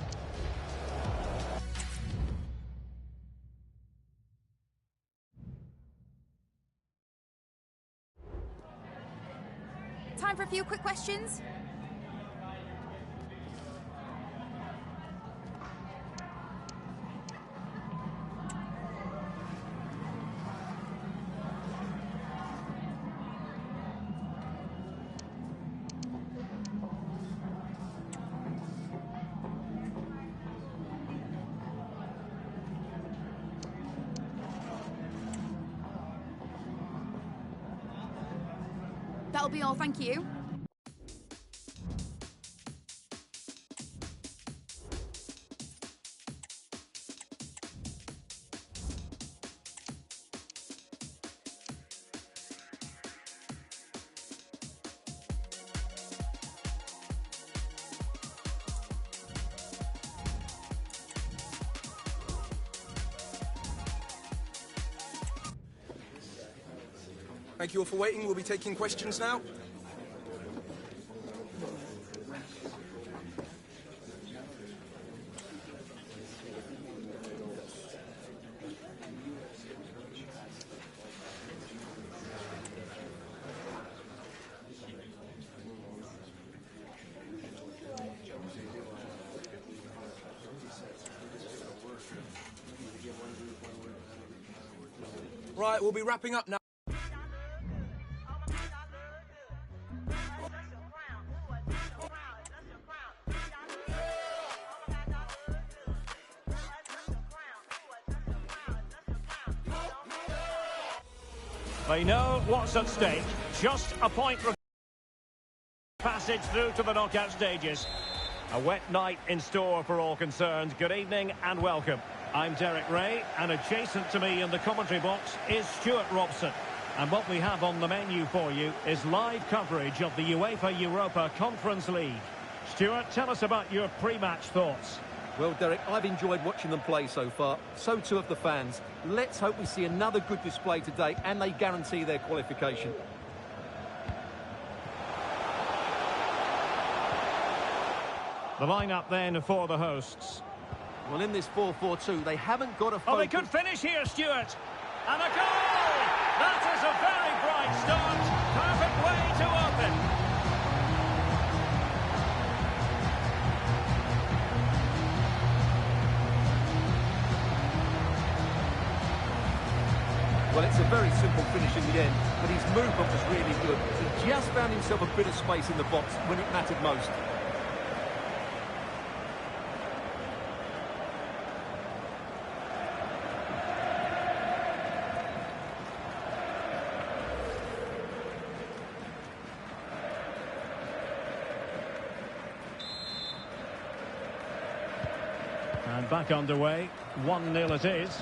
Time for a few quick questions. That'll be all, thank you. Thank you all for waiting. We'll be taking questions now. Right, we'll be wrapping up now. They know what's at stake. Just a point passage through to the knockout stages. A wet night in store for all concerned. Good evening and welcome. I'm Derek Ray, and adjacent to me in the commentary box is Stuart Robson. And what we have on the menu for you is live coverage of the UEFA Europa Conference League. Stuart, tell us about your pre-match thoughts. Well, Derek, I've enjoyed watching them play so far. So too have the fans. Let's hope we see another good display today and they guarantee their qualification. The lineup then for the hosts. Well, in this 4-4-2, they haven't got a focus. Oh, they could finish here, Stuart. And a goal! That is a very bright start. Perfect way to open. Well, it's a very simple finish in the end, but his movement was really good. He just found himself a bit of space in the box when it mattered most. And back underway. 1-0 it is.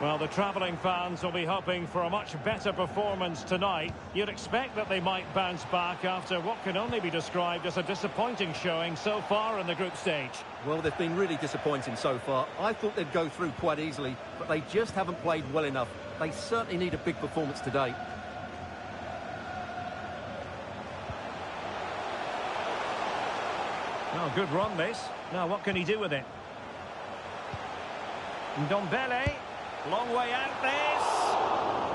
Well, the travelling fans will be hoping for a much better performance tonight. You'd expect that they might bounce back after what can only be described as a disappointing showing so far in the group stage. Well, they've been really disappointing so far. I thought they'd go through quite easily, but they just haven't played well enough. They certainly need a big performance today. Oh, good run this. Now, what can he do with it? Ndombele. Long way out this.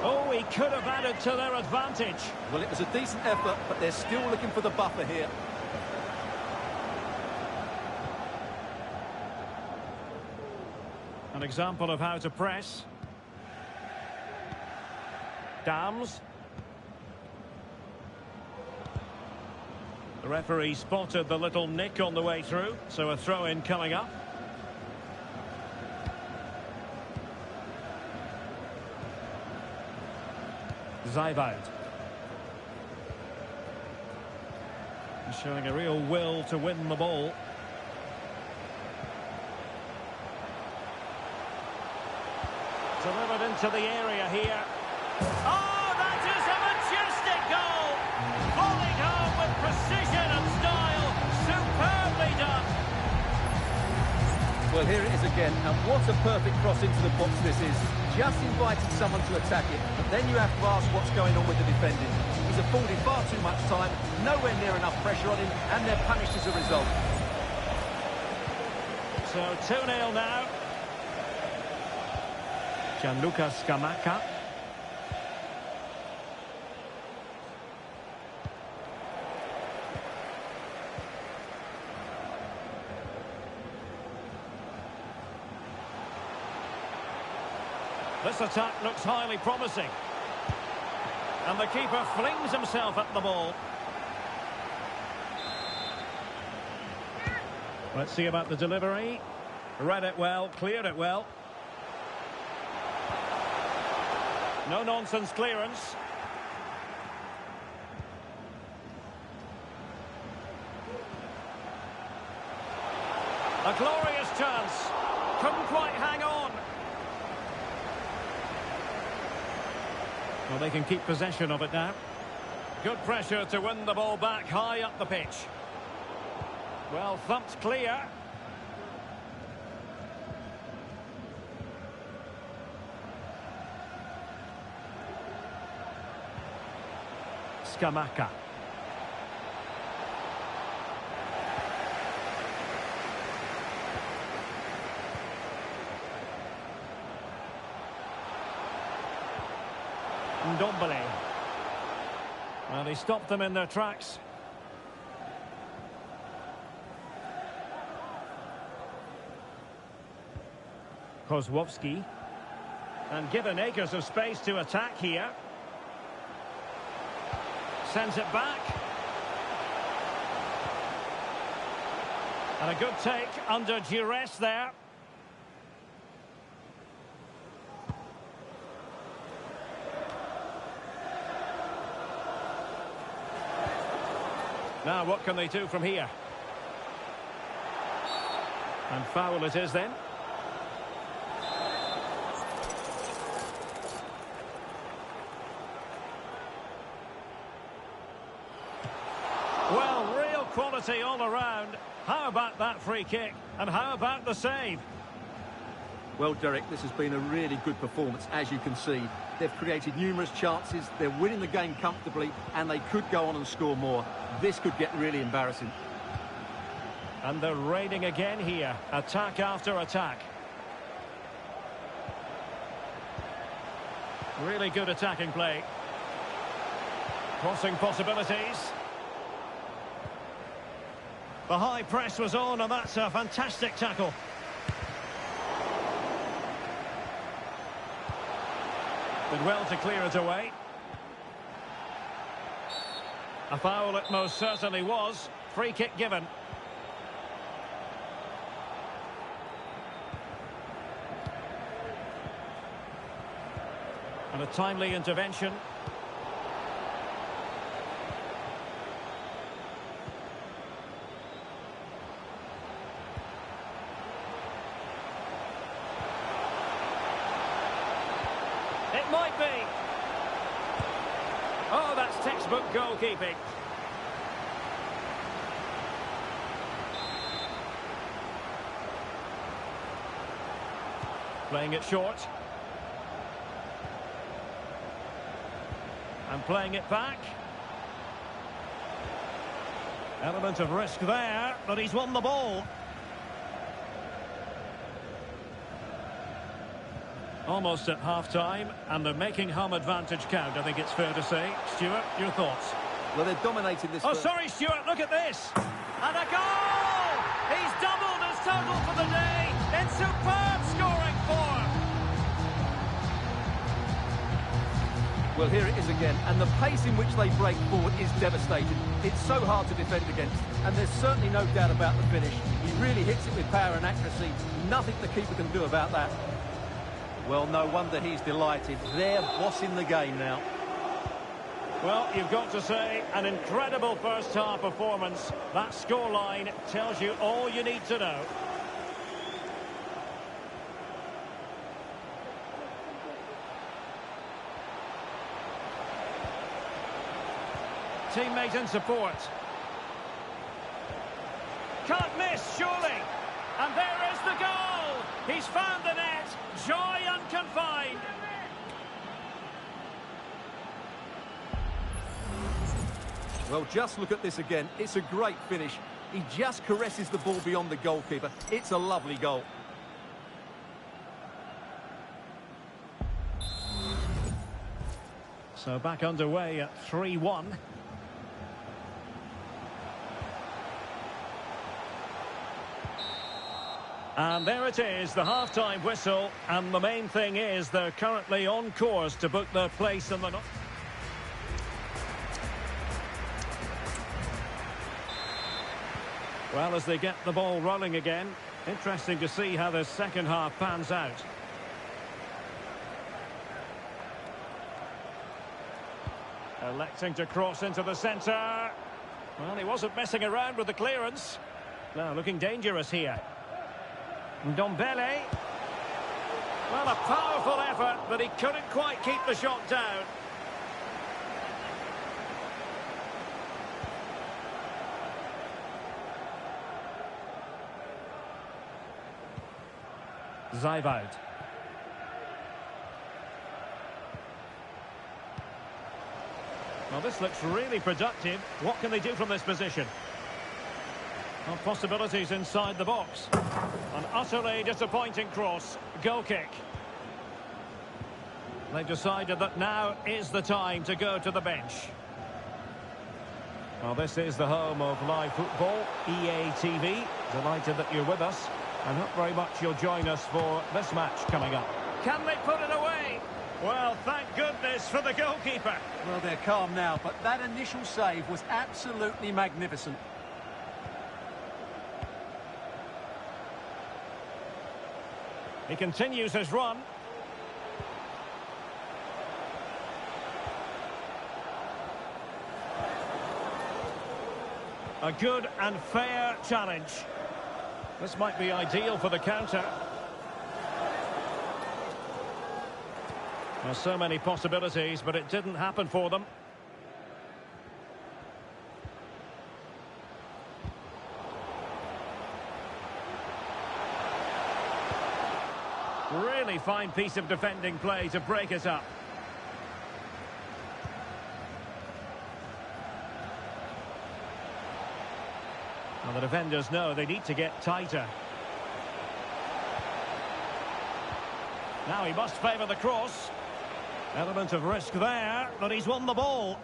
Oh, he could have added to their advantage. Well, it was a decent effort, but they're still looking for the buffer here. An example of how to press. Dams. The referee spotted the little nick on the way through, so a throw-in coming up. Zaivad. He's showing a real will to win the ball. Delivered into the area here. Oh, that is a majestic goal! Falling home with precision and style. Superbly done. Well, here it is again, and what a perfect cross into the box this is. Just invited someone to attack it, but then you have to ask what's going on with the defending. He's afforded far too much time, nowhere near enough pressure on him, and they're punished as a result. So 2-0 now. Gianluca Scamacca. This attack looks highly promising. And the keeper flings himself at the ball. Let's see about the delivery. Read it well, cleared it well. No-nonsense clearance. A glorious chance. Couldn't quite hang on. Well, they can keep possession of it now. Good pressure to win the ball back high up the pitch. Well thumped clear. Scamacca. Ndombele. Well, he stopped them in their tracks. Kozłowski. And given acres of space to attack here. Sends it back. And a good take under duress there. Now what can they do from here? And foul it is then. Well, real quality all around. How about that free kick? And how about the save? Well, Derek, this has been a really good performance, as you can see. They've created numerous chances, they're winning the game comfortably, and they could go on and score more. This could get really embarrassing. And they're raining again here. Attack after attack. Really good attacking play. Crossing possibilities. The high press was on, and that's a fantastic tackle. Did well to clear it away. A foul it most certainly was. Free kick given. And a timely intervention. It might be. Oh, that's textbook goalkeeping. Playing it short. And playing it back. Element of risk there, but he's won the ball. Almost at half-time, and they're making home advantage count, I think it's fair to say. Stuart, your thoughts? Well, they're dominating this... Oh, sorry, Stuart, look at this! And a goal! He's doubled his total for the day in superb scoring form! Well, here it is again, and the pace in which they break forward is devastating. It's so hard to defend against, and there's certainly no doubt about the finish. He really hits it with power and accuracy. Nothing the keeper can do about that. Well, no wonder he's delighted. They're bossing the game now. Well, you've got to say, an incredible first-half performance. That scoreline tells you all you need to know. Teammate in support. Can't miss, surely. And there is the goal. He's found the net. Joy unconfined. Well, just look at this again. It's a great finish. He just caresses the ball beyond the goalkeeper. It's a lovely goal. So back underway at 3-1. And there it is, the half-time whistle, and the main thing is they're currently on course to book their place in the... Well, as they get the ball rolling again, interesting to see how the second half pans out. Electing to cross into the centre. Well, he wasn't messing around with the clearance. Now, looking dangerous here. Ndombele. Well, a powerful effort, but he couldn't quite keep the shot down. Zaivoud. Well, this looks really productive. What can they do from this position? Well, possibilities inside the box. An utterly disappointing cross. Goal kick. They've decided that now is the time to go to the bench. Well, this is the home of live football, EA TV. Delighted that you're with us. I hope very much you'll join us for this match coming up. Can they put it away? Well, thank goodness for the goalkeeper. Well, they're calm now, but that initial save was absolutely magnificent. He continues his run. A good and fair challenge. This might be ideal for the counter. There's so many possibilities, but it didn't happen for them. Really fine piece of defending play to break it up. Well, the defenders know they need to get tighter. Now he must favour the cross. Element of risk there, but he's won the ball.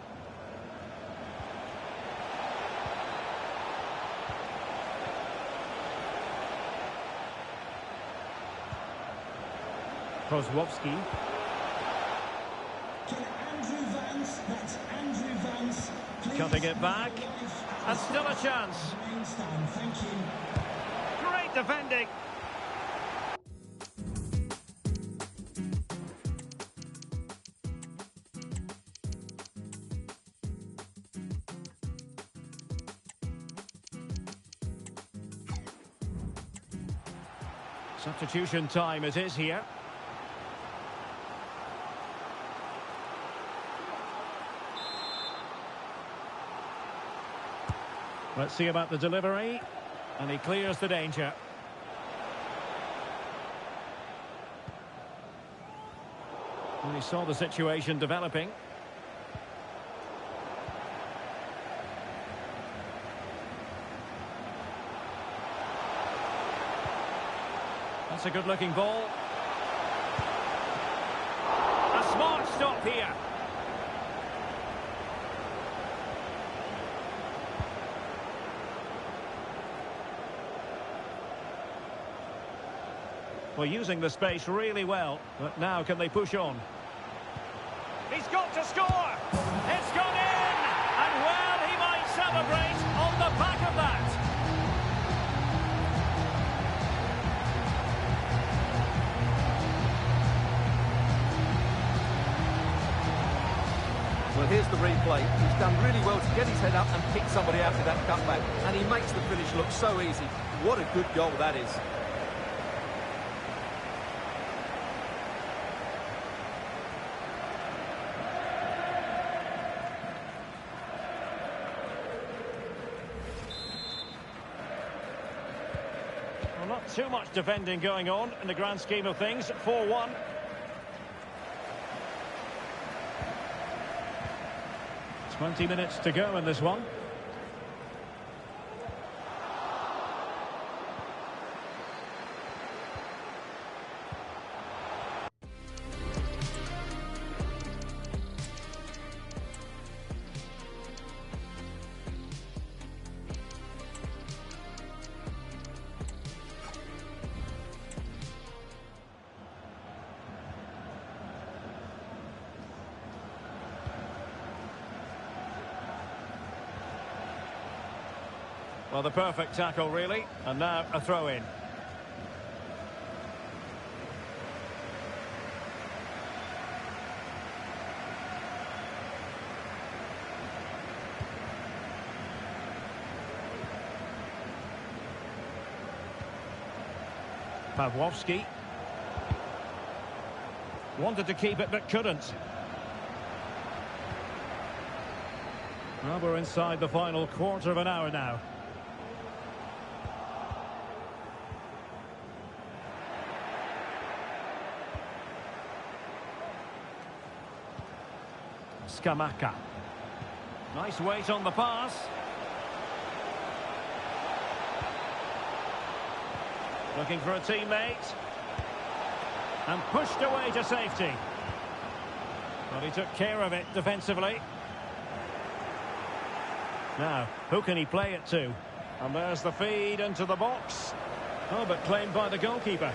Kozłowski. Andrew Vance, that's Andrew Vance. Cutting it back. And still a chance. Thank you. Great defending. Substitution time it is here. Let's see about the delivery. And he clears the danger. And he saw the situation developing. That's a good-looking ball. A smart stop here. Well, using the space really well, but now can they push on? He's got to score! It's gone in! And well, he might celebrate on the back of that. Well, here's the replay. He's done really well to get his head up and pick somebody out with that cutback. And he makes the finish look so easy. What a good goal that is. Well, not too much defending going on in the grand scheme of things. 4-1. Twenty minutes to go in this one. Well, the perfect tackle, really. And now a throw-in. Pawłowski. Wanted to keep it, but couldn't. Well, we're inside the final quarter of an hour now. Scamacca. Nice weight on the pass. Looking for a teammate. And pushed away to safety. Well, he took care of it defensively. Now, who can he play it to? And there's the feed into the box. Oh, but claimed by the goalkeeper.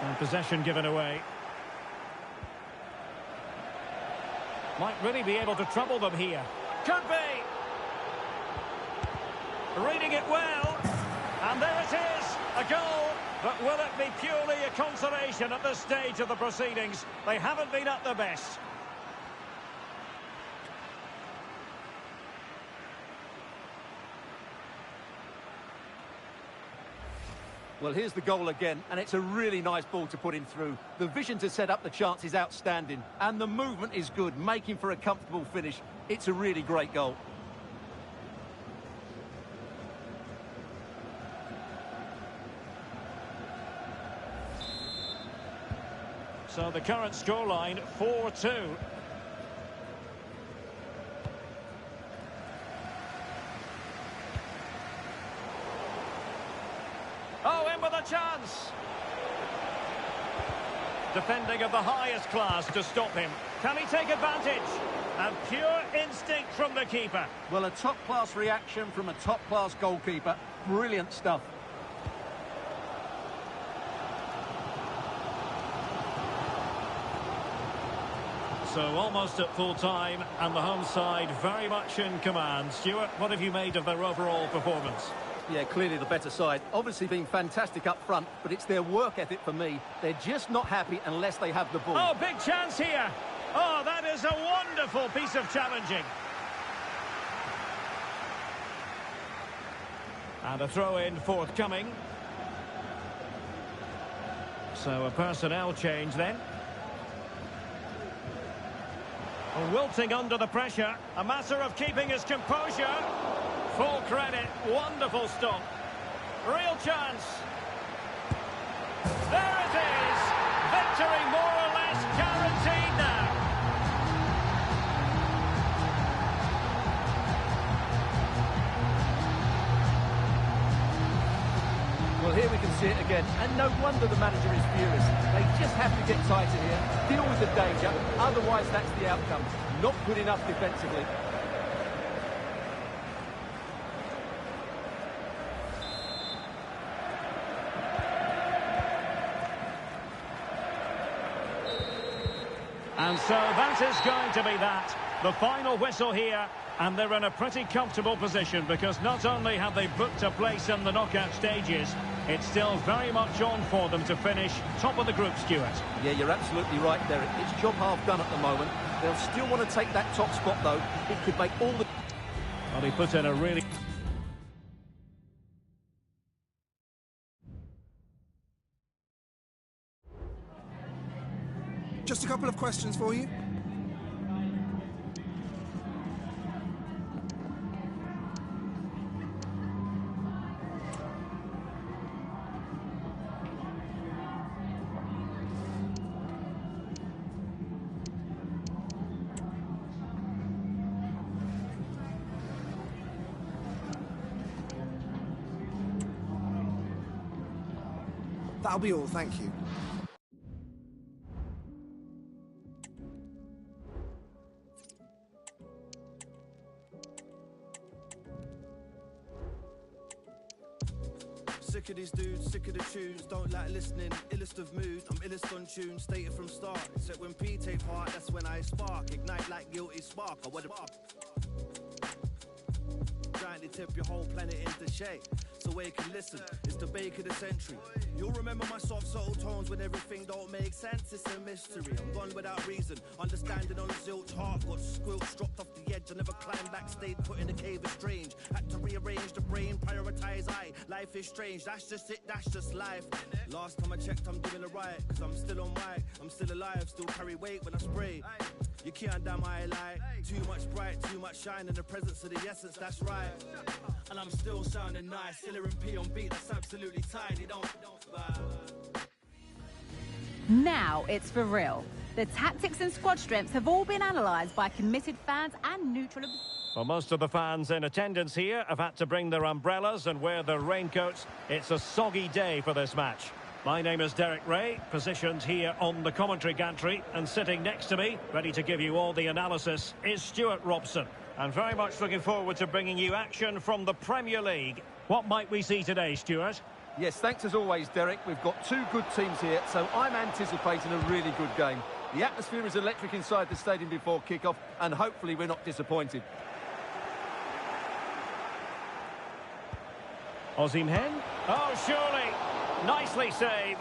And possession given away. Might really be able to trouble them here. Could be! Reading it well. And there it is, a goal. But will it be purely a consolation at this stage of the proceedings? They haven't been at their best. Well, here's the goal again, and it's a really nice ball to put him through. The vision to set up the chance is outstanding, and the movement is good, making for a comfortable finish. It's a really great goal. So the current scoreline, 4-2. Oh, in with a chance. Defending of the highest class to stop him. Can he take advantage? And pure instinct from the keeper. Well, a top-class reaction from a top-class goalkeeper. Brilliant stuff. So almost at full time, and the home side very much in command. Stuart, what have you made of their overall performance? Yeah, clearly the better side. Obviously been fantastic up front, but it's their work ethic for me. They're just not happy unless they have the ball. Oh, big chance here. Oh, that is a wonderful piece of challenging. And a throw-in forthcoming. So a personnel change then. Wilting under the pressure. A matter of keeping his composure. Full credit. Wonderful stop. Real chance. There it is. Victory more or less guaranteed now. Well, here we can see it again, and no wonder the manager is furious. They just have to get tighter here, deal with the danger, otherwise that's the outcome. Not good enough defensively. And so that is going to be that. The final whistle here. And they're in a pretty comfortable position because not only have they booked a place in the knockout stages, it's still very much on for them to finish top of the group, Stuart. Yeah, you're absolutely right, Derek. It's job half done at the moment. They'll still want to take that top spot, though. It could make all the... Well, he put in a really... Just a couple of questions for you. That'll be all, thank you. Sick of these dudes, sick of the tunes, don't like listening, illest of mood, I'm illest on tune, stated from start, except when P take part, that's when I spark, ignite like guilty spark, I want to trying to tip your whole planet into shade, so wake and listen, it's the bake of the century, you'll remember my soft subtle tones when everything don't make sense, it's a mystery, I'm gone without reason, understanding on zilch, heart got squilched, dropped off the edge, I never climbed back, stayed put in the cave is strange, had to rearrange the brain, prioritize life is strange, that's just it, that's just life, last time I checked I'm doing it right, cause I'm still on white, I'm still alive, still carry weight when I spray, you can't damn I light, too much bright, too much shine in the presence of the essence, that's right, and I'm still sounding nice, Killer and P on beat, that's absolutely tidy, don't Now it's for real. The tactics and squad strengths have all been analysed by committed fans and neutral observers. Well, most of the fans in attendance here have had to bring their umbrellas and wear their raincoats. It's a soggy day for this match. My name is Derek Ray, positioned here on the commentary gantry, and sitting next to me, ready to give you all the analysis, is Stuart Robson. And very much looking forward to bringing you action from the Premier League. What might we see today, Stuart? Yes, thanks as always, Derek. We've got two good teams here, so I'm anticipating a really good game. The atmosphere is electric inside the stadium before kick-off, and hopefully we're not disappointed. Osimhen. Oh, surely. Nicely saved.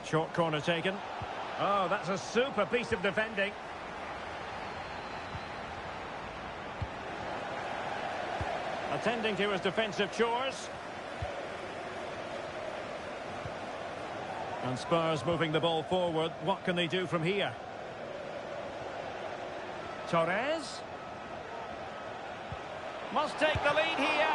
Short corner taken. Oh, that's a super piece of defending. Attending to his defensive chores. And Spurs moving the ball forward. What can they do from here? Torres. Must take the lead here.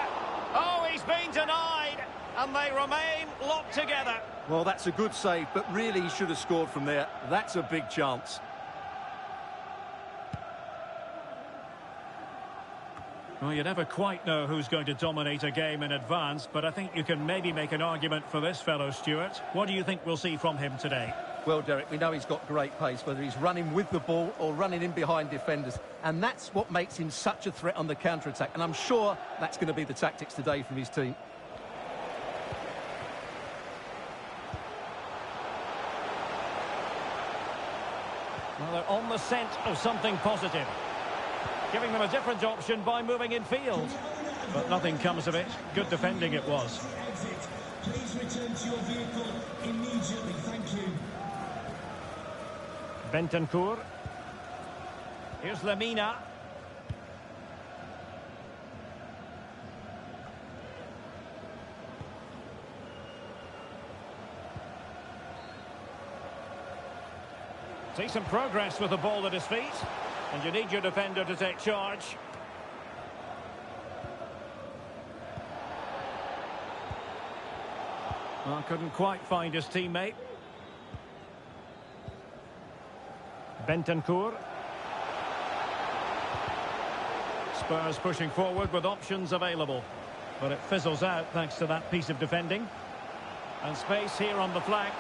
Oh, he's been denied. And they remain locked together. Well, that's a good save, but really he should have scored from there. That's a big chance. Well, you never quite know who's going to dominate a game in advance, but I think you can maybe make an argument for this fellow, Stuart. What do you think we'll see from him today? Well, Derek, we know he's got great pace, whether he's running with the ball or running in behind defenders. And that's what makes him such a threat on the counter-attack. And I'm sure that's going to be the tactics today from his team. Well, they're on the scent of something positive. Giving them a different option by moving in field. But nothing comes of it. Good defending it was. Please return to your vehicle immediately. Thank you. Bentancur. Here's Lemina. See some progress with the ball at his feet. And you need your defender to take charge. Well, couldn't quite find his teammate. Bentancur. Spurs pushing forward with options available. But it fizzles out thanks to that piece of defending. And space here on the flank.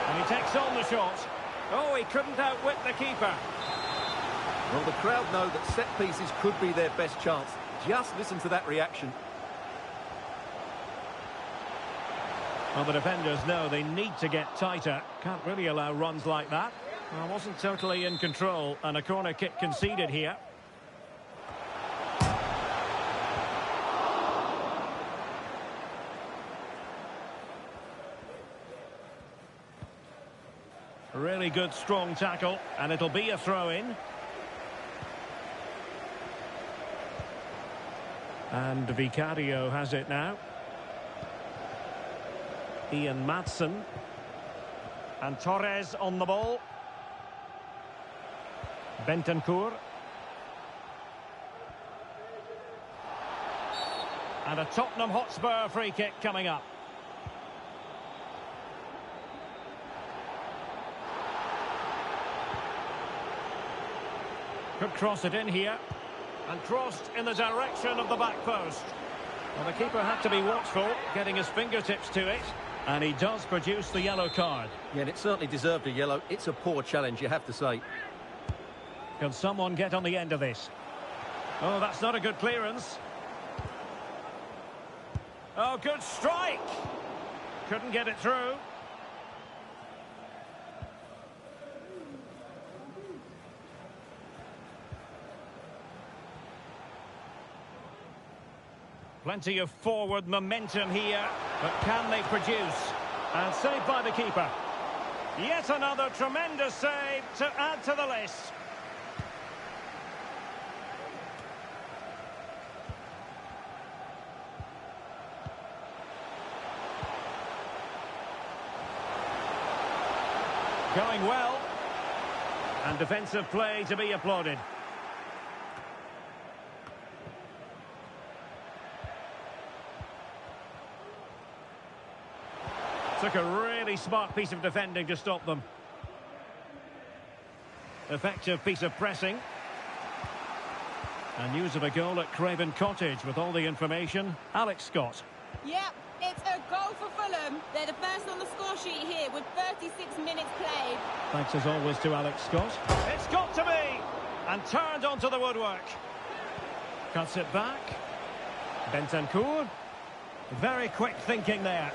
And he takes on the shot. Oh, he couldn't outwit the keeper. Well, the crowd know that set pieces could be their best chance. Just listen to that reaction. Well, the defenders know they need to get tighter. Can't really allow runs like that. Well, wasn't totally in control, and a corner kick conceded here. Really good, strong tackle, and it'll be a throw-in. And Vicario has it now. Ian Maatsen. And Torres on the ball. Bentancur. And a Tottenham Hotspur free kick coming up. Could cross it in here. And crossed in the direction of the back post. Well, the keeper had to be watchful, getting his fingertips to it. And he does produce the yellow card. Yeah, and it certainly deserved a yellow. It's a poor challenge, you have to say. Can someone get on the end of this? Oh, that's not a good clearance. Oh, good strike. Couldn't get it through. Plenty of forward momentum here, but can they produce? And saved by the keeper. Yet another tremendous save to add to the list. Going well. And defensive play to be applauded. Took a really smart piece of defending to stop them. Effective piece of pressing. And news of a goal at Craven Cottage with all the information. Alex Scott. Yep, it's a goal for Fulham. They're the first on the score sheet here with 36 minutes played. Thanks as always to Alex Scott. It's got to be! And turned onto the woodwork. Cuts it back. Bentancur. Very quick thinking there.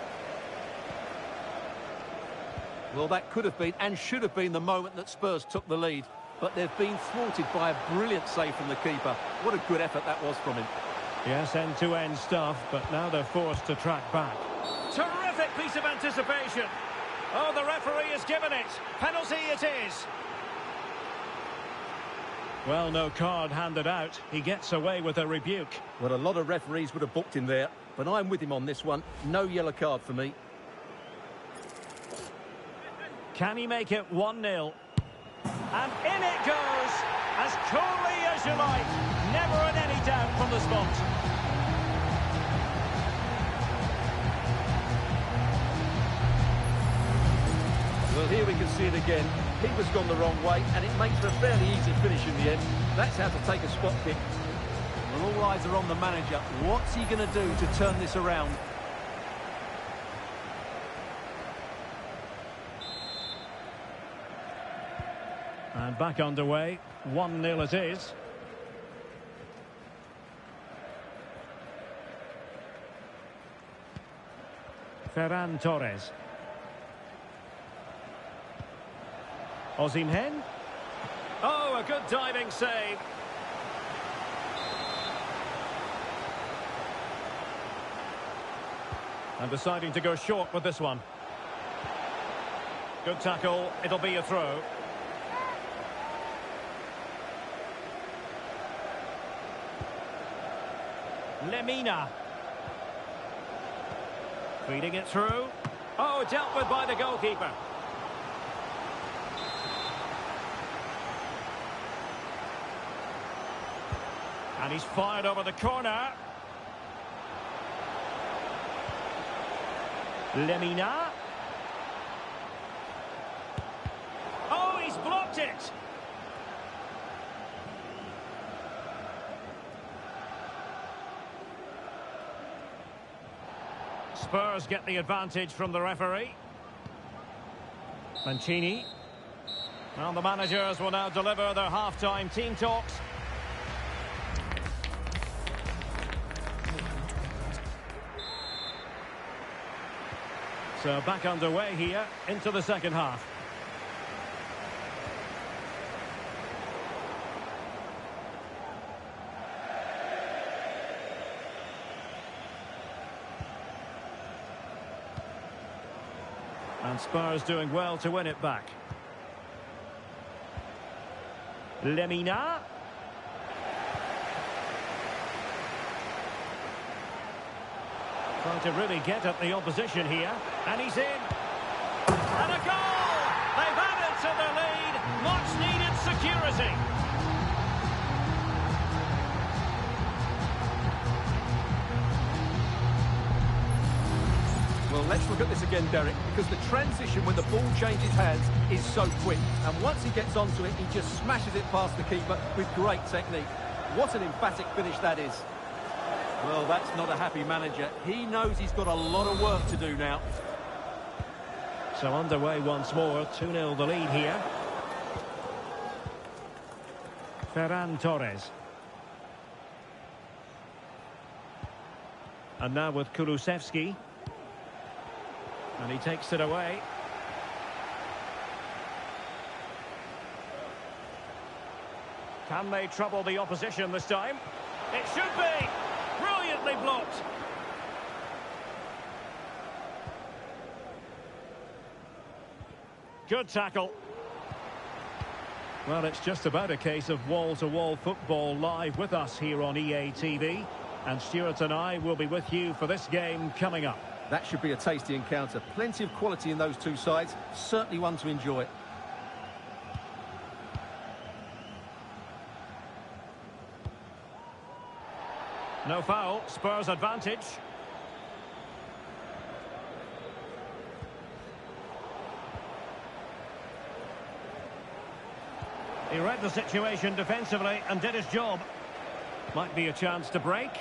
Well, that could have been and should have been the moment that Spurs took the lead. But they've been thwarted by a brilliant save from the keeper. What a good effort that was from him. Yes, end-to-end stuff, but now they're forced to track back. Terrific piece of anticipation. Oh, the referee has given it. Penalty it is. Well, no card handed out. He gets away with a rebuke. Well, a lot of referees would have booked him there, but I'm with him on this one. No yellow card for me. Can he make it 1-0? And in it goes, as coolly as you like. Never in any doubt from the spot. Well, here we can see it again. Keeper's gone the wrong way, and it makes for a fairly easy finish in the end. That's how to take a spot kick. Well, all eyes are on the manager. What's he going to do to turn this around? And back underway. 1-0 it is. Ferran Torres. Osimhen. Oh, a good diving save. And deciding to go short with this one. Good tackle. It'll be a throw. Lemina. Feeding it through. Oh, dealt with by the goalkeeper. And he's fired over the corner. Lemina. Oh, he's blocked it. Spurs get the advantage from the referee. Mancini. Well, the managers will now deliver their half-time team talks. So back underway here into the second half. And Spurs doing well to win it back. Lemina. Trying to really get at the opposition here. And he's in. And a goal! They've added to the lead. Much needed security. Well, let's look at this again, Derek, because the transition when the ball changes hands is so quick. And once he gets onto it, he just smashes it past the keeper with great technique. What an emphatic finish that is. Well, that's not a happy manager. He knows he's got a lot of work to do now. So underway once more, 2-0 the lead here. Ferran Torres. And now with Kulusevski. And he takes it away. Can they trouble the opposition this time? It should be! Brilliantly blocked. Good tackle. Well, it's just about a case of wall-to-wall football live with us here on EA TV. And Stuart and I will be with you for this game coming up. That should be a tasty encounter. Plenty of quality in those two sides. Certainly one to enjoy. No foul, Spurs advantage. He read the situation defensively and did his job. Might be a chance to break.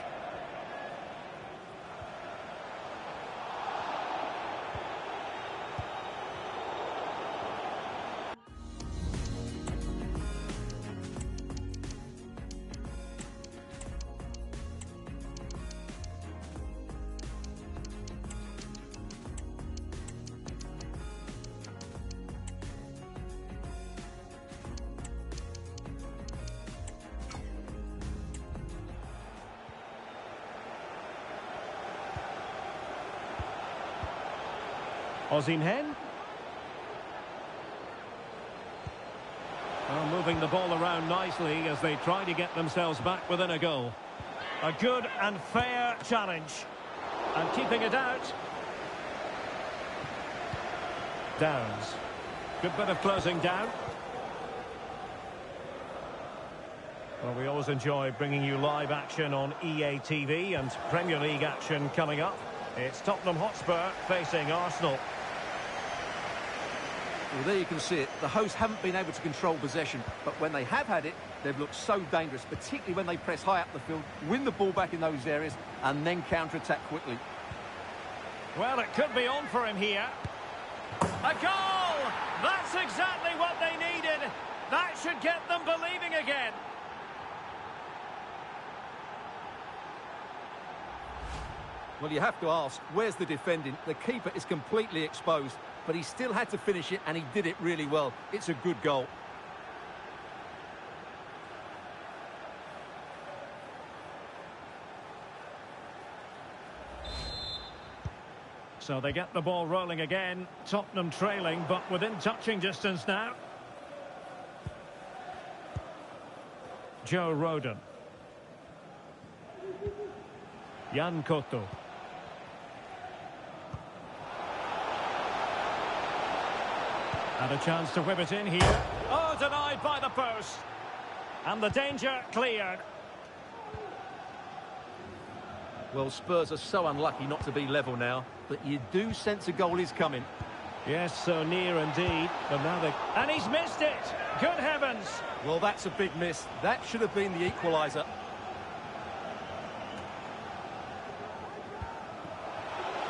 Osimhen. Well, moving the ball around nicely as they try to get themselves back within a goal. A good and fair challenge. And keeping it out. Downs. Good bit of closing down. Well, we always enjoy bringing you live action on EA TV and Premier League action coming up. It's Tottenham Hotspur facing Arsenal. Well, there you can see it. The hosts haven't been able to control possession, but when they have had it, they've looked so dangerous, particularly when they press high up the field, win the ball back in those areas, and then counter-attack quickly. Well, it could be on for him here. A goal! That's exactly what they needed. That should get them believing again. Well, you have to ask, where's the defending? The keeper is completely exposed, but he still had to finish it, and he did it really well. It's a good goal. So they get the ball rolling again. Tottenham trailing, but within touching distance now. Joe Rodon. Jan Koto. And a chance to whip it in here. Oh, denied by the post. And the danger cleared. Well, Spurs are so unlucky not to be level now, but you do sense a goal is coming. Yes, so near indeed. But now they... And he's missed it! Good heavens! Well, that's a big miss. That should have been the equaliser.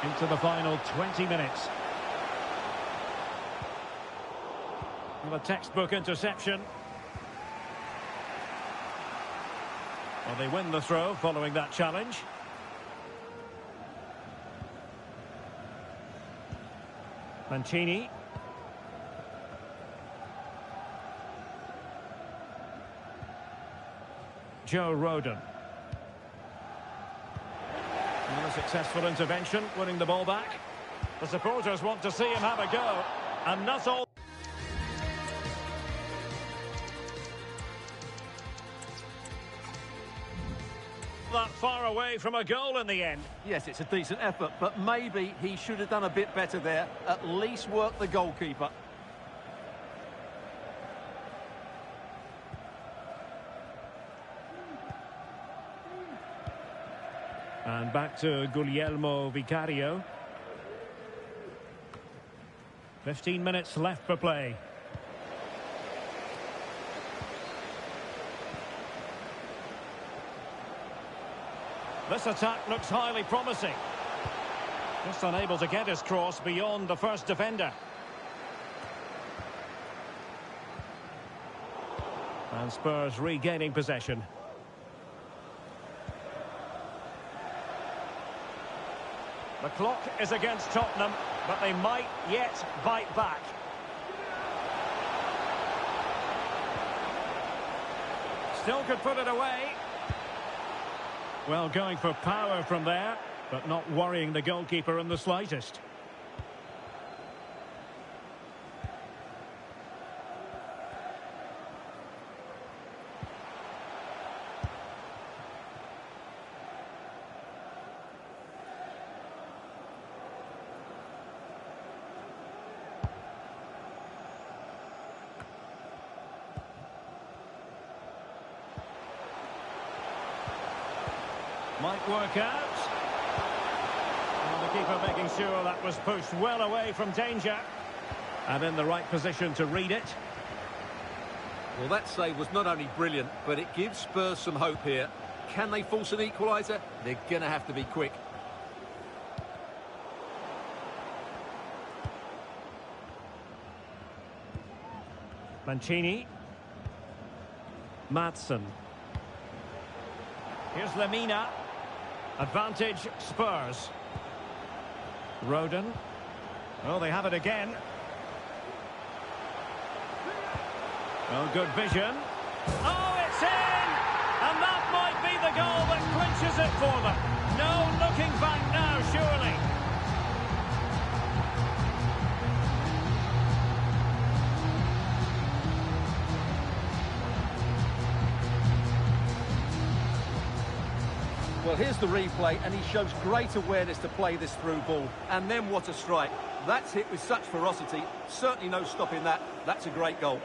Into the final 20 minutes. Well, a textbook interception. Well, they win the throw following that challenge. Mancini. Joe Rodon. And a successful intervention, winning the ball back. The supporters want to see him have a go. And not all... that far away from a goal in the end. Yes, it's a decent effort, but maybe he should have done a bit better there. At least work the goalkeeper. And back to Guglielmo Vicario. 15 minutes left for play. This attack looks highly promising. Just unable to get his cross beyond the first defender. And Spurs regaining possession. The clock is against Tottenham, but they might yet bite back. Still could put it away. Well, going for power from there, but not worrying the goalkeeper in the slightest. Might work out. Well, the keeper making sure that was pushed well away from danger. And in the right position to read it. Well, that save was not only brilliant, but it gives Spurs some hope here. Can they force an equaliser? They're going to have to be quick. Mancini. Maatsen. Here's Lemina. Advantage Spurs. Rodon. Oh, they have it again. Oh, good vision. Oh, it's in! And that might be the goal that clinches it for them. No looking back now, surely. Well, here's the replay, and he shows great awareness to play this through ball. And then what a strike. That's hit with such ferocity. Certainly no stopping that. That's a great goal.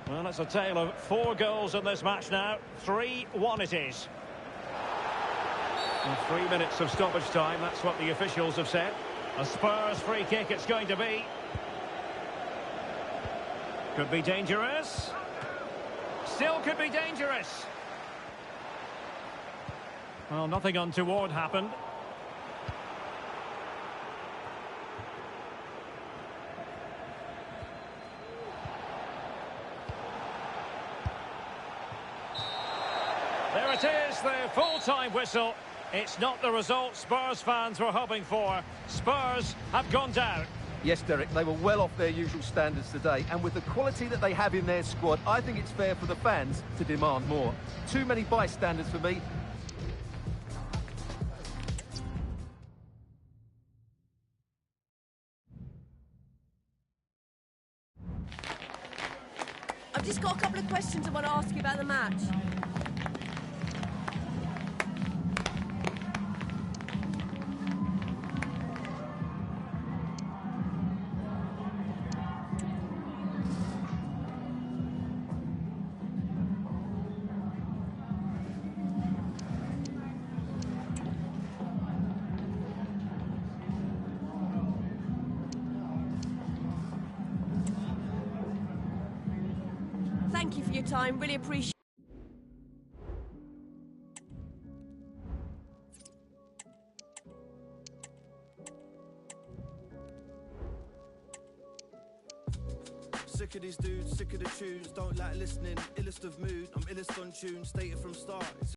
Well, it's a tale of 4 goals in this match now. 3-1 it is. And 3 minutes of stoppage time, that's what the officials have said. A Spurs free kick it's going to be. Could be dangerous. Still could be dangerous. Well, nothing untoward happened. There it is, the full-time whistle. It's not the result Spurs fans were hoping for. Spurs have gone down. Yes, Derek, they were well off their usual standards today, and with the quality that they have in their squad, I think it's fair for the fans to demand more. Too many bystanders for me. I've just got a couple of questions I want to ask you about the match. Thank you for your time, really appreciate it. Sick of these dudes, sick of the tunes, don't like listening, illest of mood, I'm illest on tune, stated from start.